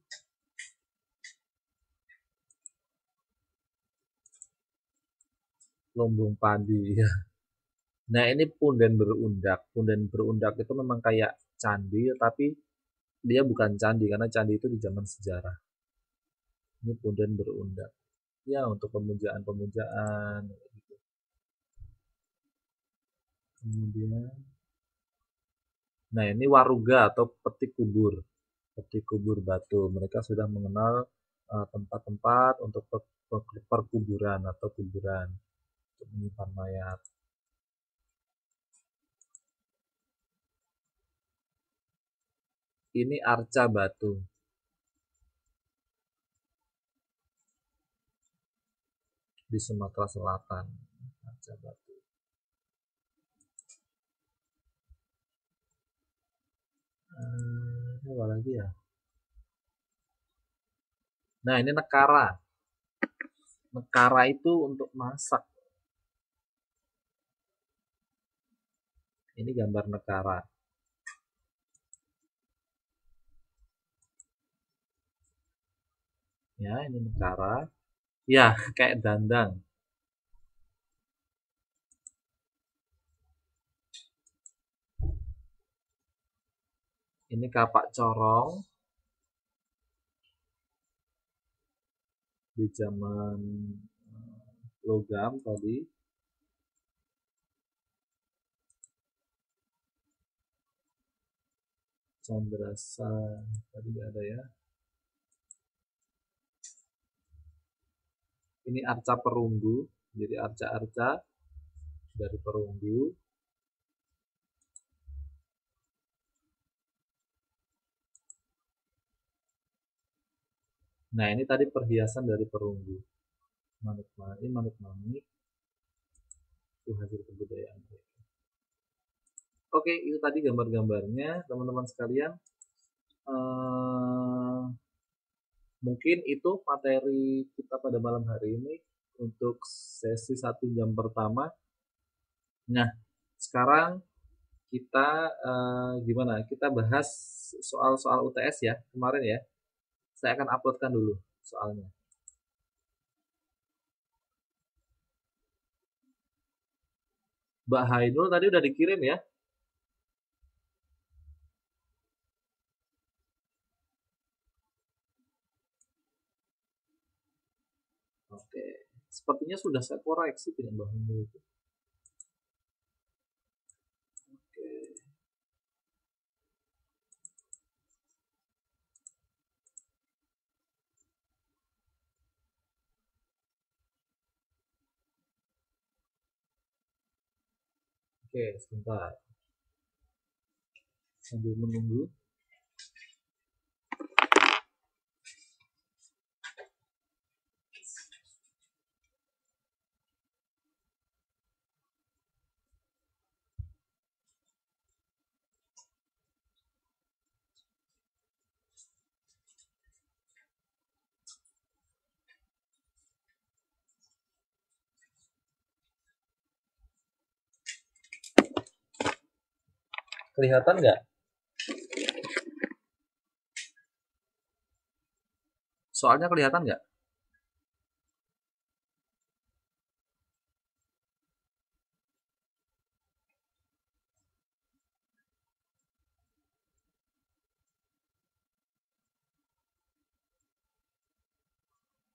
Lumbung padi ya. Nah, ini punden berundak. Punden berundak itu memang kayak candi, tapi dia bukan candi karena candi itu di zaman sejarah. Ini punden berundak. Ya, untuk pemujaan-pemujaan gitu. Kemudian nah, ini waruga atau peti kubur. Peti kubur batu. Mereka sudah mengenal tempat-tempat untuk perkuburan atau kuburan untuk menyimpan mayat. Ini arca batu. Di Sumatera Selatan. Arca batu. Apa lagi ya? Nah, ini nekara. Nekara itu untuk masak. Ini gambar nekara. Ya, ini nekara. Ya, kayak dandang. Ini kapak corong di zaman logam tadi. Chandrasa tadi nggak ada ya. Ini arca perunggu, jadi arca-arca dari perunggu. Nah, ini tadi perhiasan dari perunggu. Manuk-manik itu hasil kebudayaan. Oke, itu tadi gambar-gambarnya, teman-teman sekalian. Mungkin itu materi kita pada malam hari ini untuk sesi 1 jam pertama. Nah, sekarang kita gimana? Kita bahas soal-soal UTS ya kemarin ya. Saya akan uploadkan dulu soalnya. Mbak Hainul tadi udah dikirim ya. Oke, sepertinya sudah saya koreksi dengan Mbak Hainul itu. Oke. Oke, sebentar. Sambil menunggu. Kelihatan nggak? Soalnya kelihatan nggak?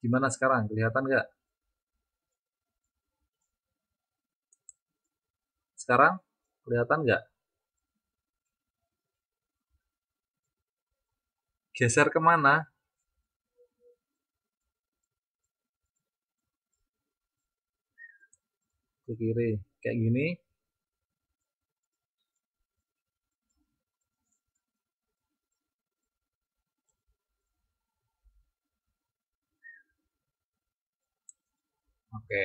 Gimana sekarang? Kelihatan nggak? Sekarang kelihatan nggak? Geser kemana? Ke kiri. Kayak gini. Oke.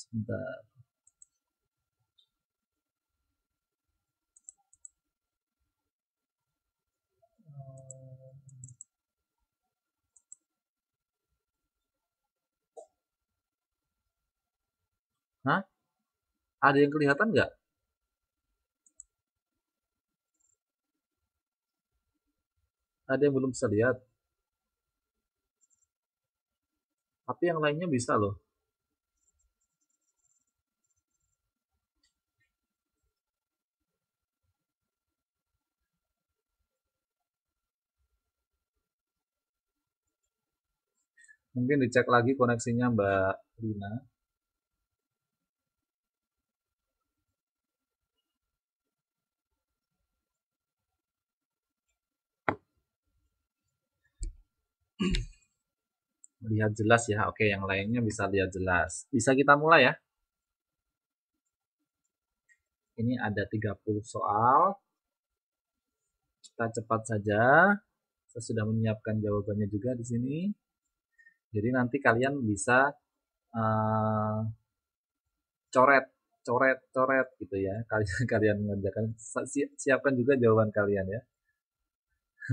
Sebentar. Hah? Ada yang kelihatan nggak? Ada yang belum bisa lihat. Tapi yang lainnya bisa loh. Mungkin dicek lagi koneksinya Mbak Lina. Lihat jelas ya. Oke, yang lainnya bisa lihat jelas. Bisa kita mulai ya. Ini ada 30 soal. Kita cepat saja. Saya sudah menyiapkan jawabannya juga di sini. Jadi nanti kalian bisa coret, coret gitu ya. Kalian mengerjakan, siapkan juga jawaban kalian ya.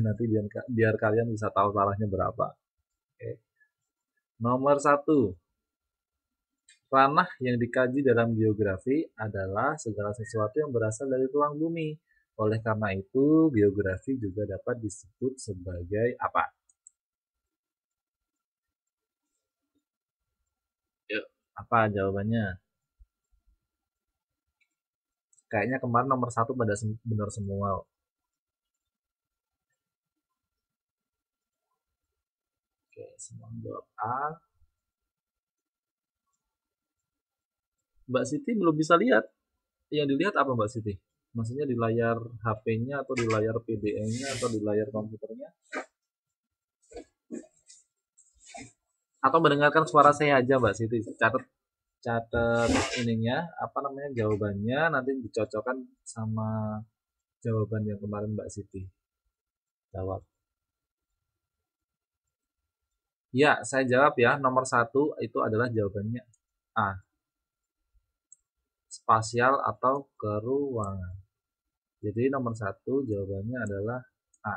Nanti biar kalian bisa tahu salahnya berapa. Oke. Nomor 1. Ranah yang dikaji dalam geografi adalah segala sesuatu yang berasal dari ruang bumi. Oleh karena itu, geografi juga dapat disebut sebagai apa? Apa jawabannya? Kayaknya kemarin nomor 1 pada benar semua. Oke, semua jawab A. Mbak Siti belum bisa lihat. Yang dilihat apa Mbak Siti? Maksudnya di layar HP-nya atau di layar PDA-nya atau di layar komputernya? Atau mendengarkan suara saya aja Mbak Siti? Catat ininya, apa namanya, jawabannya, nanti dicocokkan sama jawaban yang kemarin Mbak Siti jawab. Ya, saya jawab ya. Nomor 1 itu adalah jawabannya A. Spasial atau keruangan. Jadi nomor 1 jawabannya adalah A.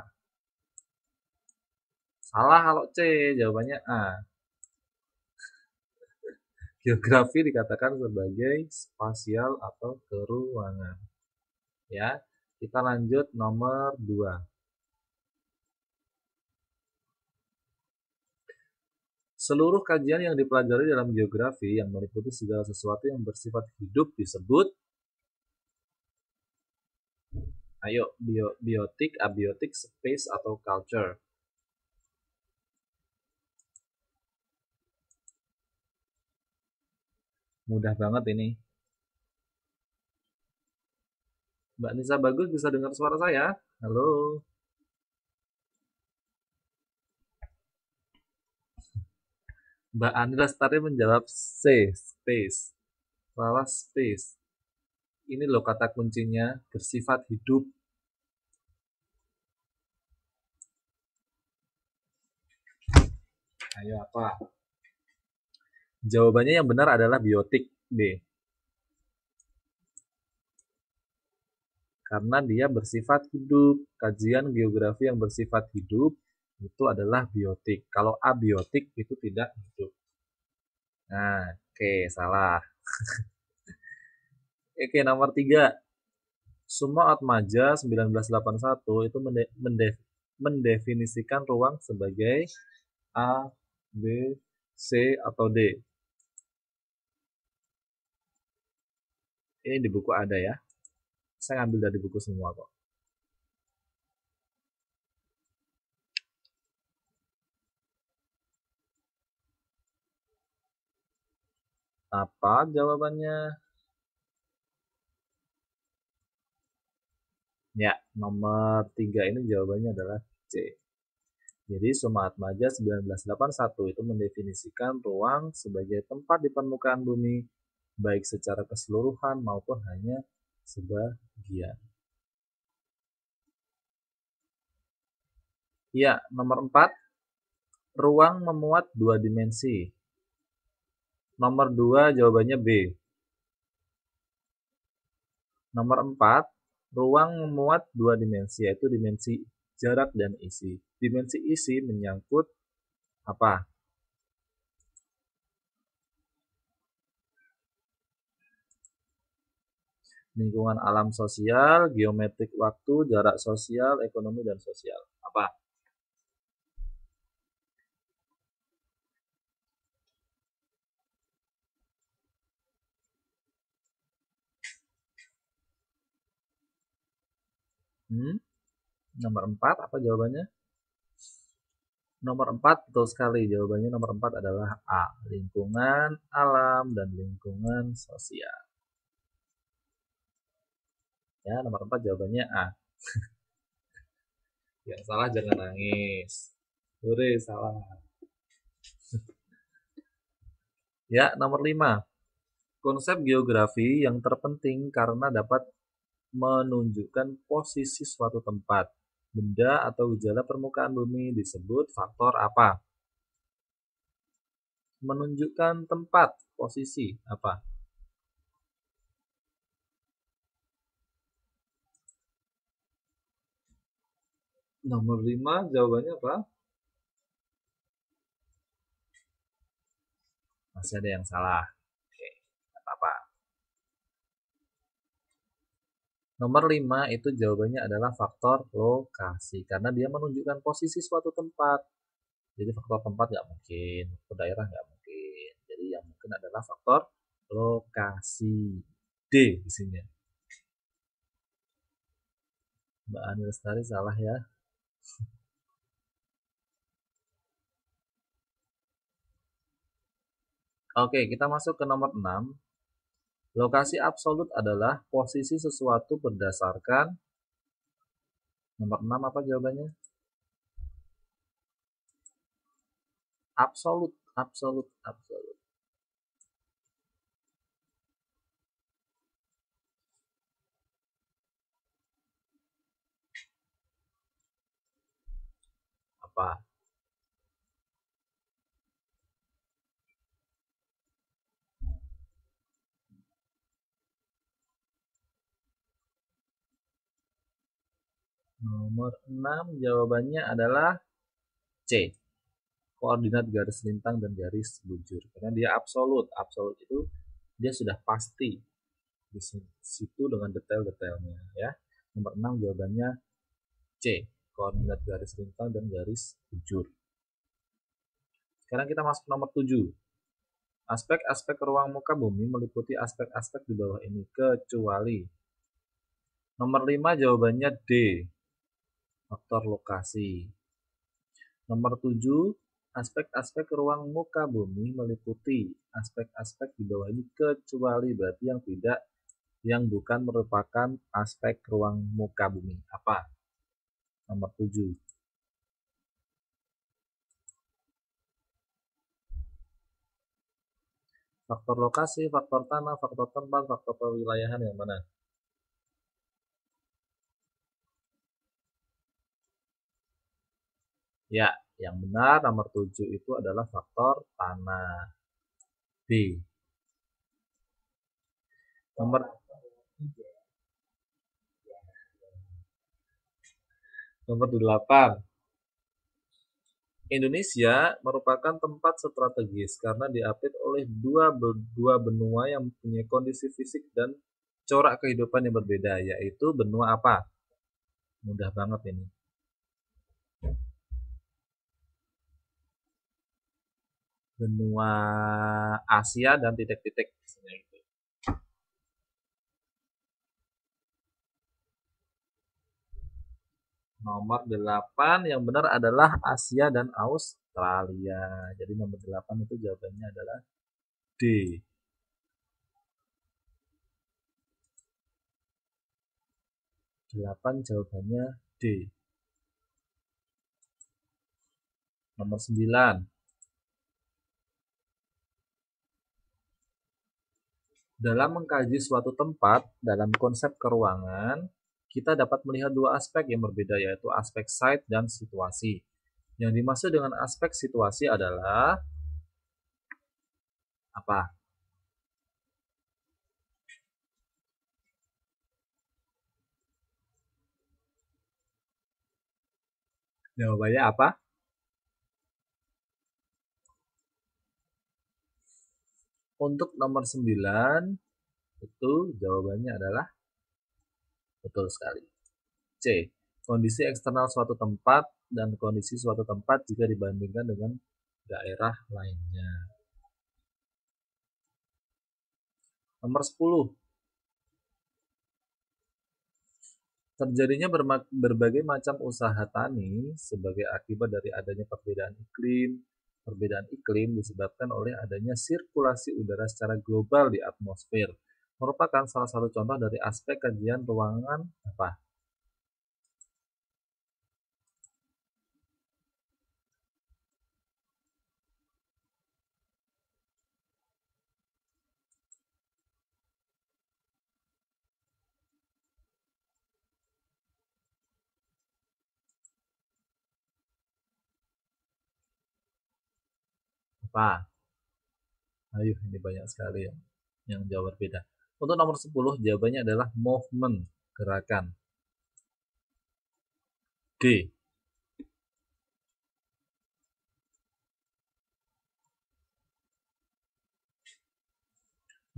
Salah kalau C, jawabannya A. Geografi dikatakan sebagai spasial atau keruangan. Ya, kita lanjut nomor 2. Seluruh kajian yang dipelajari dalam geografi yang meliputi segala sesuatu yang bersifat hidup disebut, ayo, biotik, abiotik, space, atau culture. Mudah banget ini. Mbak Nisa Bagus bisa dengar suara saya? Halo. Mbak Ani Lestari menjawab C, space. Salah, space. Ini loh kata kuncinya, bersifat hidup. Ayo apa? Jawabannya yang benar adalah biotik, B. Karena dia bersifat hidup. Kajian geografi yang bersifat hidup itu adalah biotik. Kalau abiotik itu tidak hidup. Nah, oke, salah. Oke, nomor 3. Suma Atmaja 1981 itu mendefinisikan ruang sebagai A, B, C, atau D. Ini di buku ada ya. Saya ambil dari buku semua kok. Apa jawabannya? Ya, nomor 3 ini jawabannya adalah C. Jadi Suma Atmaja 1981 itu mendefinisikan ruang sebagai tempat di permukaan bumi, baik secara keseluruhan maupun hanya sebagian. Ya, nomor 4. Ruang memuat dua dimensi. Nomor 2 jawabannya B. Nomor 4, ruang memuat dua dimensi, yaitu dimensi jarak dan isi. Dimensi isi menyangkut apa? Lingkungan alam sosial, geometrik waktu, jarak sosial, ekonomi, dan sosial. Apa? Nomor 4, apa jawabannya? Nomor 4, betul sekali. Jawabannya nomor 4 adalah A. Lingkungan alam dan lingkungan sosial. Ya, nomor 4 jawabannya A. Yang salah jangan nangis. Hore, salah. Ya, nomor 5. Konsep geografi yang terpenting karena dapat menunjukkan posisi suatu tempat, benda atau gejala permukaan bumi disebut faktor apa? Menunjukkan tempat, posisi, apa? Nomor 5 jawabannya apa? Masih ada yang salah. Oke, nggak apa-apa. Nomor 5 itu jawabannya adalah faktor lokasi, karena dia menunjukkan posisi suatu tempat. Jadi faktor tempat nggak mungkin, faktor daerah nggak mungkin. Jadi Jadi yang mungkin adalah faktor lokasi. D di sini. Mbak Ani Lestari salah ya. Oke, kita masuk ke nomor 6. Lokasi absolut adalah posisi sesuatu berdasarkan nomor 6 apa jawabannya? Absolut, absolut, absolut. Apa? Nomor 6 jawabannya adalah C. Koordinat garis lintang dan garis bujur. Karena dia absolut. Absolut itu dia sudah pasti di situ dengan detail-detailnya ya. Nomor 6 jawabannya C. Koordinat garis lintang dan garis bujur. Sekarang kita masuk nomor 7. Aspek-aspek ruang muka bumi meliputi aspek-aspek di bawah ini kecuali. Nomor 5 jawabannya D. Faktor lokasi. Nomor 7, aspek-aspek ruang muka bumi meliputi aspek-aspek di bawah ini kecuali, berarti yang bukan merupakan aspek ruang muka bumi. Apa? Nomor 7. Faktor lokasi, faktor tanah, faktor tempat, faktor kewilayahan yang mana? Ya, yang benar nomor 7 itu adalah faktor tanah. B. Nomor 8. Indonesia merupakan tempat strategis karena diapit oleh dua benua yang mempunyai kondisi fisik dan corak kehidupan yang berbeda, yaitu benua apa? Mudah banget ini. Benua Asia dan titik-titik. Nomor 8 yang benar adalah Asia dan Australia. Jadi nomor 8 itu jawabannya adalah D. 8 jawabannya D. Nomor 9. Dalam mengkaji suatu tempat dalam konsep keruangan, kita dapat melihat dua aspek yang berbeda, yaitu aspek site dan situasi. Yang dimaksud dengan aspek situasi adalah apa? Jawabannya apa? Untuk nomor 9, itu jawabannya adalah betul sekali. C. Kondisi eksternal suatu tempat dan kondisi suatu tempat jika dibandingkan dengan daerah lainnya. Nomor 10. Terjadinya berbagai macam usaha tani sebagai akibat dari adanya perbedaan iklim. Perbedaan iklim disebabkan oleh adanya sirkulasi udara secara global di atmosfer. Merupakan salah satu contoh dari aspek kajian ruangan apa? Apa? Ayo, ini banyak sekali yang jawab berbeda. Untuk nomor 10, jawabannya adalah movement, gerakan. D.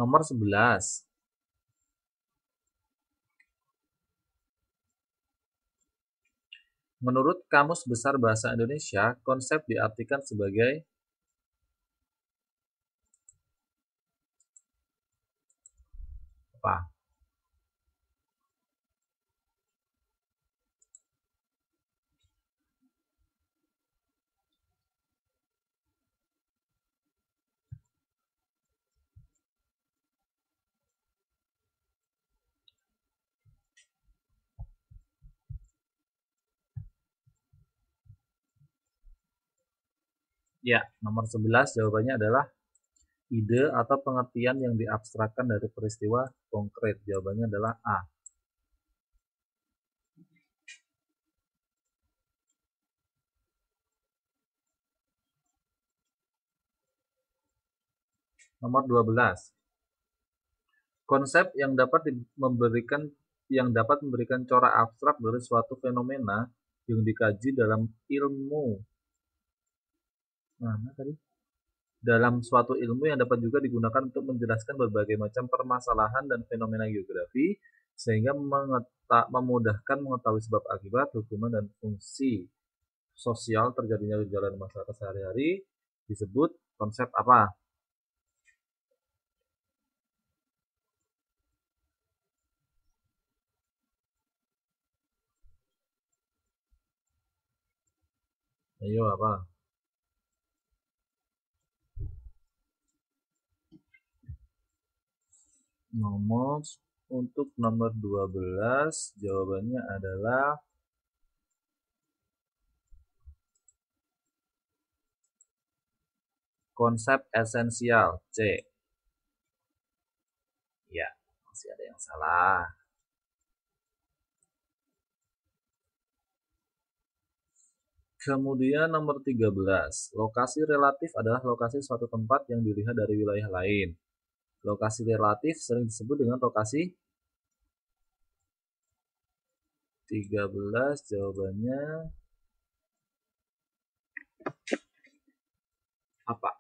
Nomor 11. Menurut Kamus Besar Bahasa Indonesia, konsep diartikan sebagai Apa? Ya, nomor 11 jawabannya adalah ide atau pengertian yang diabstrakkan dari peristiwa konkret. Jawabannya adalah A. Nomor 12. Konsep memberikan corak abstrak dari suatu fenomena yang dikaji dalam ilmu. Mana tadi? Dalam suatu ilmu yang dapat juga digunakan untuk menjelaskan berbagai macam permasalahan dan fenomena geografi, sehingga memudahkan mengetahui sebab akibat, hubungan, dan fungsi sosial terjadinya gejala masyarakat sehari-hari, disebut konsep apa? Ayo apa? Untuk nomor 12 jawabannya adalah konsep esensial, C. Ya, masih ada yang salah. Kemudian nomor 13, lokasi relatif adalah lokasi suatu tempat yang dilihat dari wilayah lain. Lokasi relatif sering disebut dengan lokasi 13, jawabannya apa?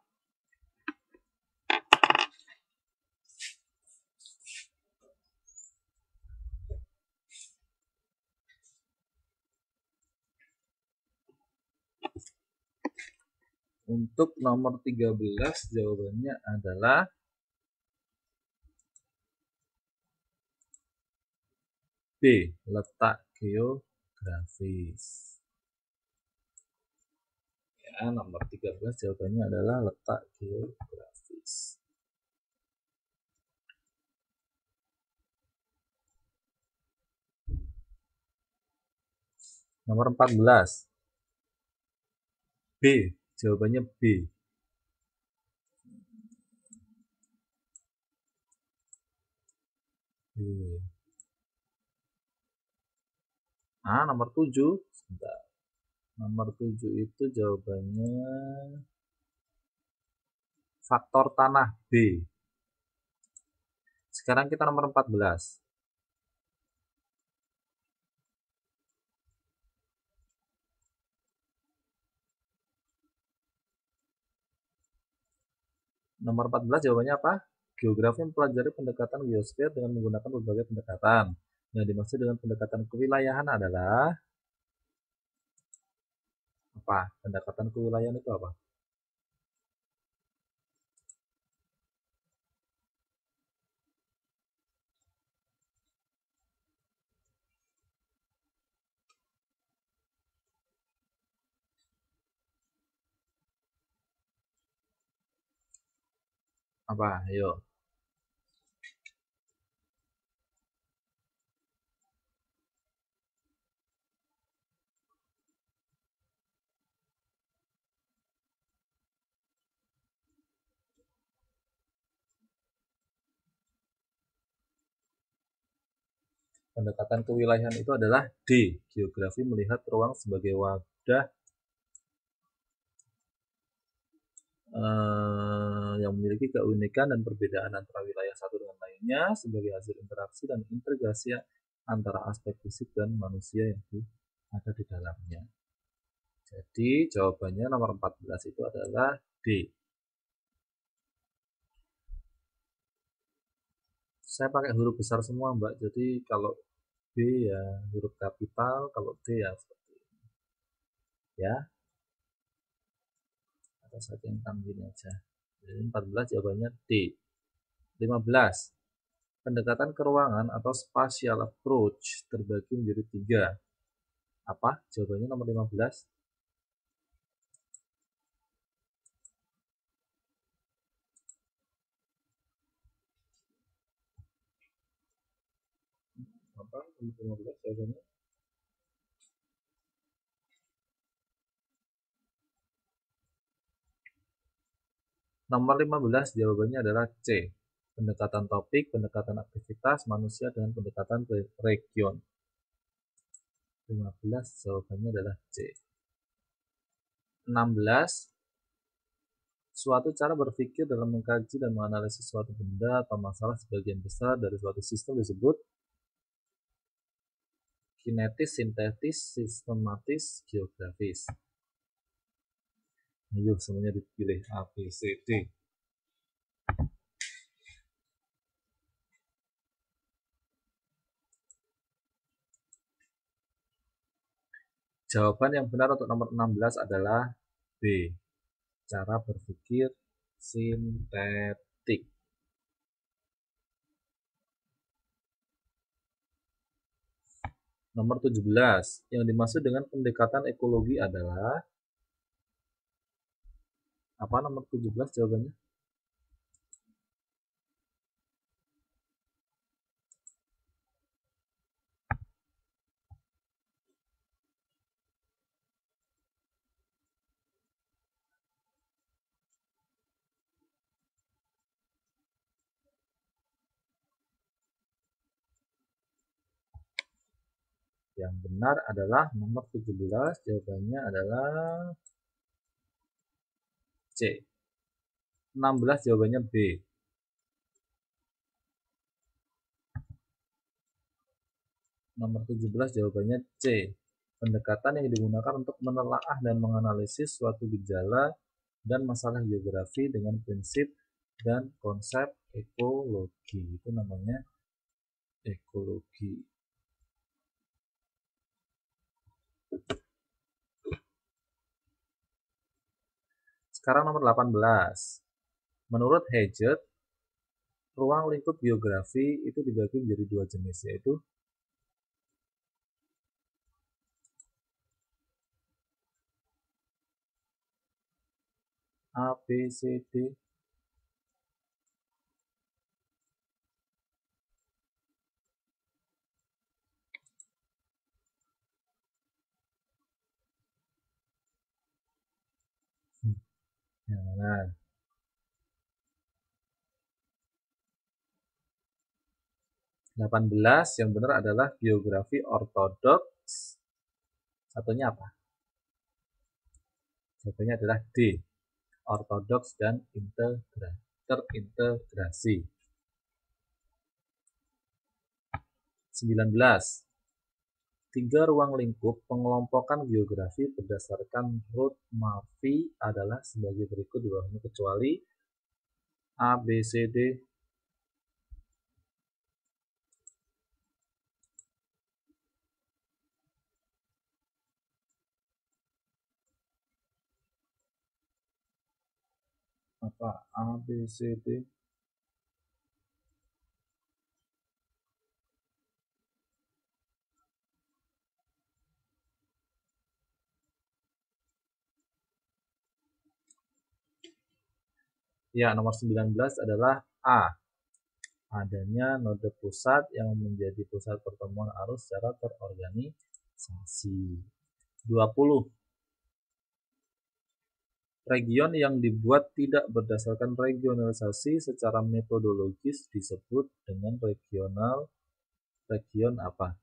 Untuk nomor 13 jawabannya adalah B, letak geografis. Ya, nomor 13 jawabannya adalah letak geografis. Nomor 14. B, jawabannya B. Nomor 7. Sebentar. Nomor 7 itu jawabannya faktor tanah, B. Sekarang kita nomor 14. Nomor 14 jawabannya apa? Geografi mempelajari pendekatan geosfer dengan menggunakan berbagai pendekatan. Yang dimaksud dengan pendekatan kewilayahan adalah apa? Pendekatan kewilayahan itu apa? Apa? Ayo. Pendekatan kewilayahan itu adalah D. Geografi melihat ruang sebagai wadah yang memiliki keunikan dan perbedaan antara wilayah satu dengan lainnya sebagai hasil interaksi dan integrasi antara aspek fisik dan manusia yang ada di dalamnya. Jadi jawabannya nomor 14 itu adalah D. Saya pakai huruf besar semua, Mbak. Jadi kalau B ya huruf kapital, kalau D ya seperti ini. Ya. Atau satu yang gini aja. Jadi 14 jawabannya D. 15. Pendekatan ke ruangan atau spatial approach terbagi menjadi 3. Apa? Jawabannya nomor 15. Apa? Nomor 15 jawabannya. Nomor 15 jawabannya adalah C. Pendekatan topik, pendekatan aktivitas manusia dengan pendekatan region. 15 jawabannya adalah C. 16. Suatu cara berpikir dalam mengkaji dan menganalisis suatu benda atau masalah sebagian besar dari suatu sistem disebut kinetis, sintetis, sistematis, geografis. Ayo semuanya dipilih A, B, C, D. Jawaban yang benar untuk nomor 16 adalah B. Cara berpikir sintetik. Nomor 17. Yang dimaksud dengan pendekatan ekologi adalah apa? Nomor 17 jawabannya. Yang benar adalah nomor 17, jawabannya adalah C. 16 jawabannya B. Nomor 17 jawabannya C. Pendekatan yang digunakan untuk menelaah dan menganalisis suatu gejala dan masalah geografi dengan prinsip dan konsep ekologi. Itu namanya ekologi. Sekarang nomor 18. Menurut Hedget, ruang lingkup geografi itu dibagi menjadi 2 jenis, yaitu A, B, C, D. Yang mana? 18 yang benar adalah geografi ortodoks. Satunya apa? Jawabannya adalah D. Ortodoks dan terintegrasi. 19. 3 ruang lingkup pengelompokan geografi berdasarkan Ruth Murphy adalah sebagai berikut di bawahnya kecuali A, B, C, D. Apa? A, B, C, D. Ya, nomor 19 adalah A. Adanya node pusat yang menjadi pusat pertemuan arus secara terorganisasi. 20. Region yang dibuat tidak berdasarkan regionalisasi secara metodologis disebut dengan region apa?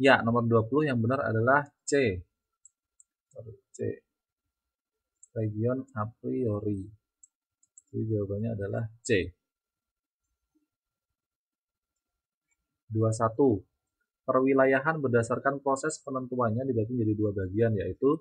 Ya, nomor 20 yang benar adalah C. Region a priori. Jadi jawabannya adalah C. 21. Perwilayahan berdasarkan proses penentuannya dibagi menjadi 2 bagian, yaitu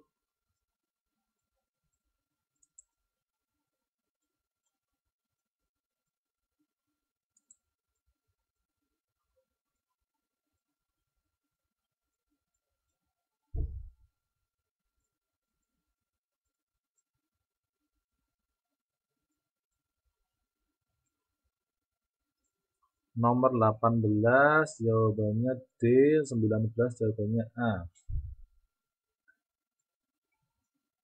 Nomor 18 jawabannya D, 19 jawabannya A.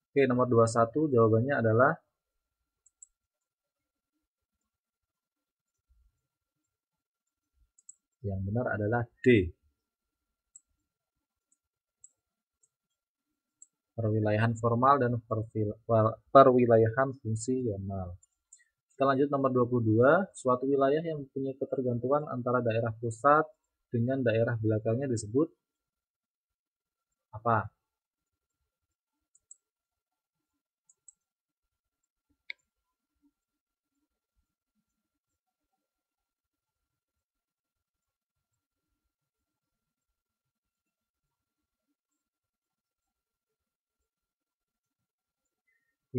Oke, nomor 21 jawabannya adalah yang benar adalah D. Perwilayahan formal dan perwilayahan fungsional. Kita lanjut nomor 22. Suatu wilayah yang mempunyai ketergantungan antara daerah pusat dengan daerah belakangnya disebut apa?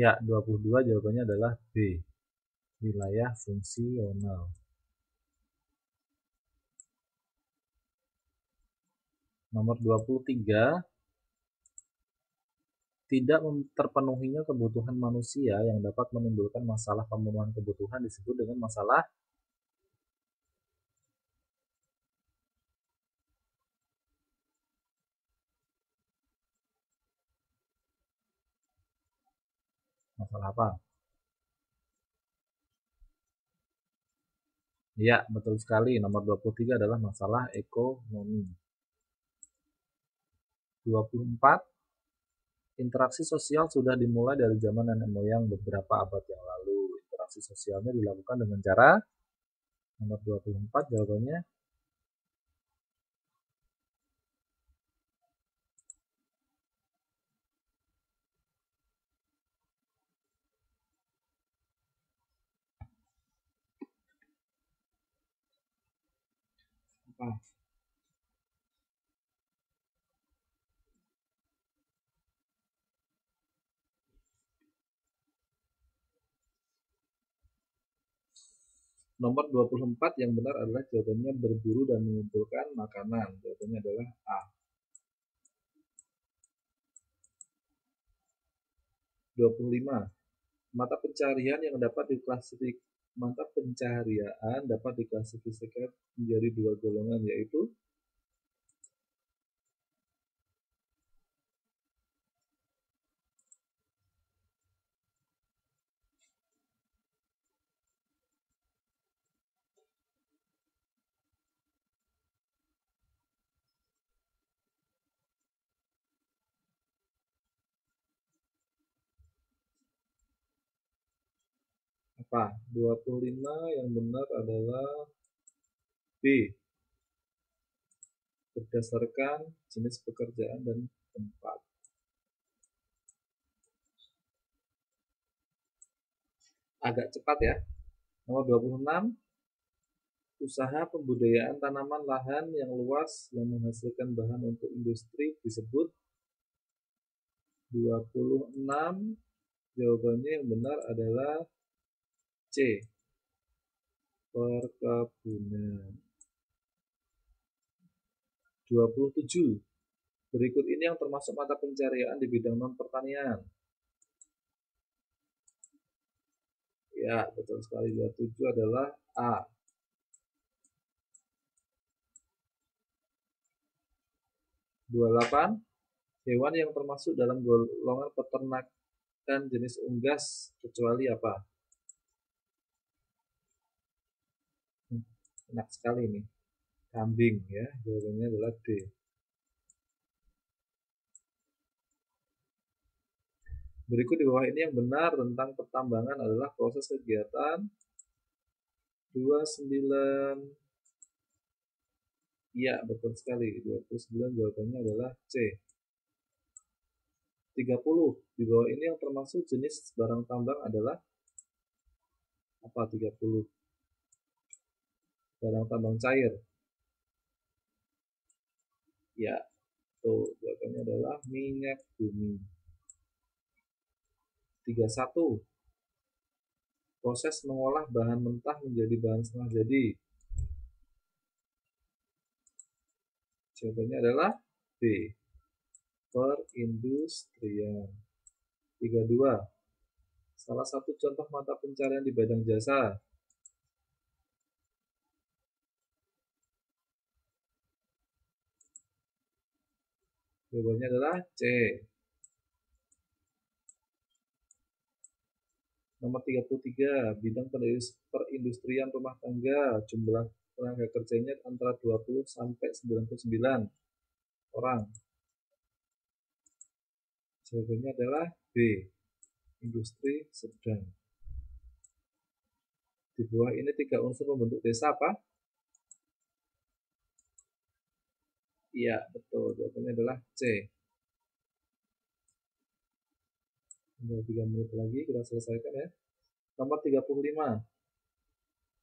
Ya, 22 jawabannya adalah B. Wilayah fungsional. Nomor 23. Tidak terpenuhinya kebutuhan manusia yang dapat menimbulkan masalah pemenuhan kebutuhan disebut dengan masalah apa? Ya, betul sekali. Nomor 23 adalah masalah ekonomi. 24. Interaksi sosial sudah dimulai dari zaman nenek moyang beberapa abad yang lalu. Interaksi sosialnya dilakukan dengan cara nomor 24 jawabannya apa? Nomor 24 yang benar adalah jawabannya berburu dan mengumpulkan makanan. Jawabannya adalah A. 25. Mata pencaharian dapat diklasifikasikan menjadi dua golongan, yaitu apa? 25 yang benar adalah B. Berdasarkan jenis pekerjaan dan tempat. Agak cepat ya. Nomor 26. Usaha pembudayaan tanaman lahan yang luas yang menghasilkan bahan untuk industri disebut 26. Jawabannya yang benar adalah C. Perkebunan. 27. Berikut ini yang termasuk mata pencarian di bidang non-pertanian. Ya, betul sekali. 27 adalah A. 28. Hewan yang termasuk dalam golongan peternakan jenis unggas kecuali apa? Enak sekali nih. Kambing ya. Jawabannya adalah D. Berikut di bawah ini yang benar tentang pertambangan adalah proses kegiatan 29. Iya, betul sekali. 29 jawabannya adalah C. 30. Di bawah ini yang termasuk jenis barang tambang adalah apa? 30. Barang tambang cair. Ya, tuh jawabannya adalah minyak bumi. 31. Proses mengolah bahan mentah menjadi bahan setengah jadi. Jawabannya adalah B. Perindustrian. 32. Salah satu contoh mata pencarian di bidang jasa. Jawabannya adalah C. Nomor 33, bidang perindustrian rumah tangga, jumlah tenaga kerjanya antara 20 sampai 99 orang. Jawabannya adalah B, industri sedang. Di bawah ini 3 unsur membentuk desa apa? Iya, betul. Jawabannya adalah C. Tinggal 3 menit lagi kita selesaikan ya. Nomor 35,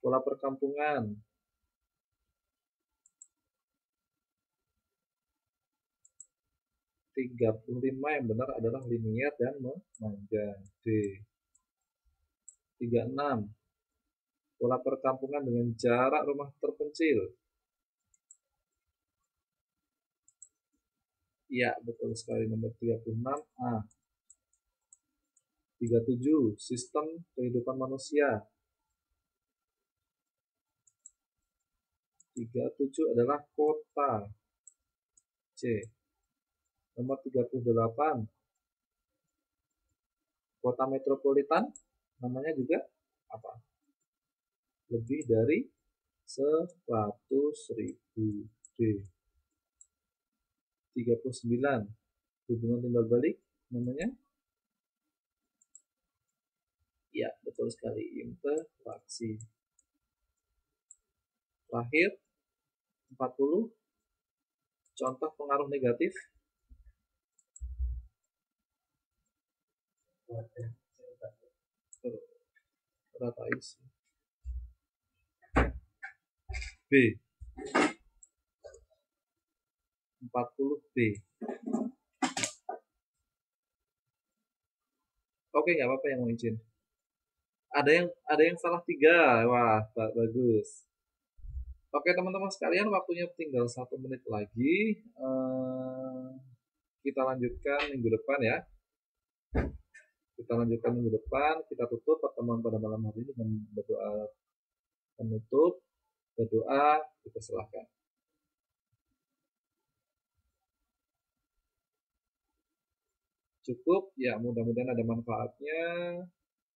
pola perkampungan. 35 yang benar adalah linier dan memanjang. D. 36, pola perkampungan dengan jarak rumah terpencil. Iya, betul sekali. Nomor 36 A. 37, sistem kehidupan manusia. 37 adalah kota. C. Nomor 38, kota metropolitan. Namanya juga apa? Lebih dari 100.000. D. 39, hubungan timbal balik. Namanya? Ya, betul sekali. Interaksi. Terakhir, 40, contoh pengaruh negatif. Rata isi. B. 40B. Oke, nggak apa-apa yang mau izin. Ada yang salah 3. Wah, bagus. Oke, teman-teman sekalian, waktunya tinggal 1 menit lagi. Kita lanjutkan minggu depan ya. Kita tutup pertemuan pada malam hari ini dengan berdoa penutup. Berdoa, kita serahkan. Cukup, ya mudah-mudahan ada manfaatnya.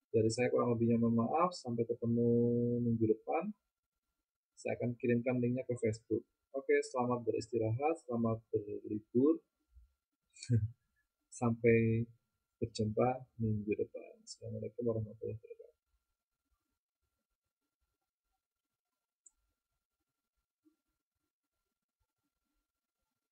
Dari saya kurang lebihnya mohon maaf. Sampai ketemu minggu depan. Saya akan kirimkan linknya ke Facebook. Oke, selamat beristirahat, selamat berlibur. Sampai berjumpa minggu depan. Assalamualaikum warahmatullahi wabarakatuh.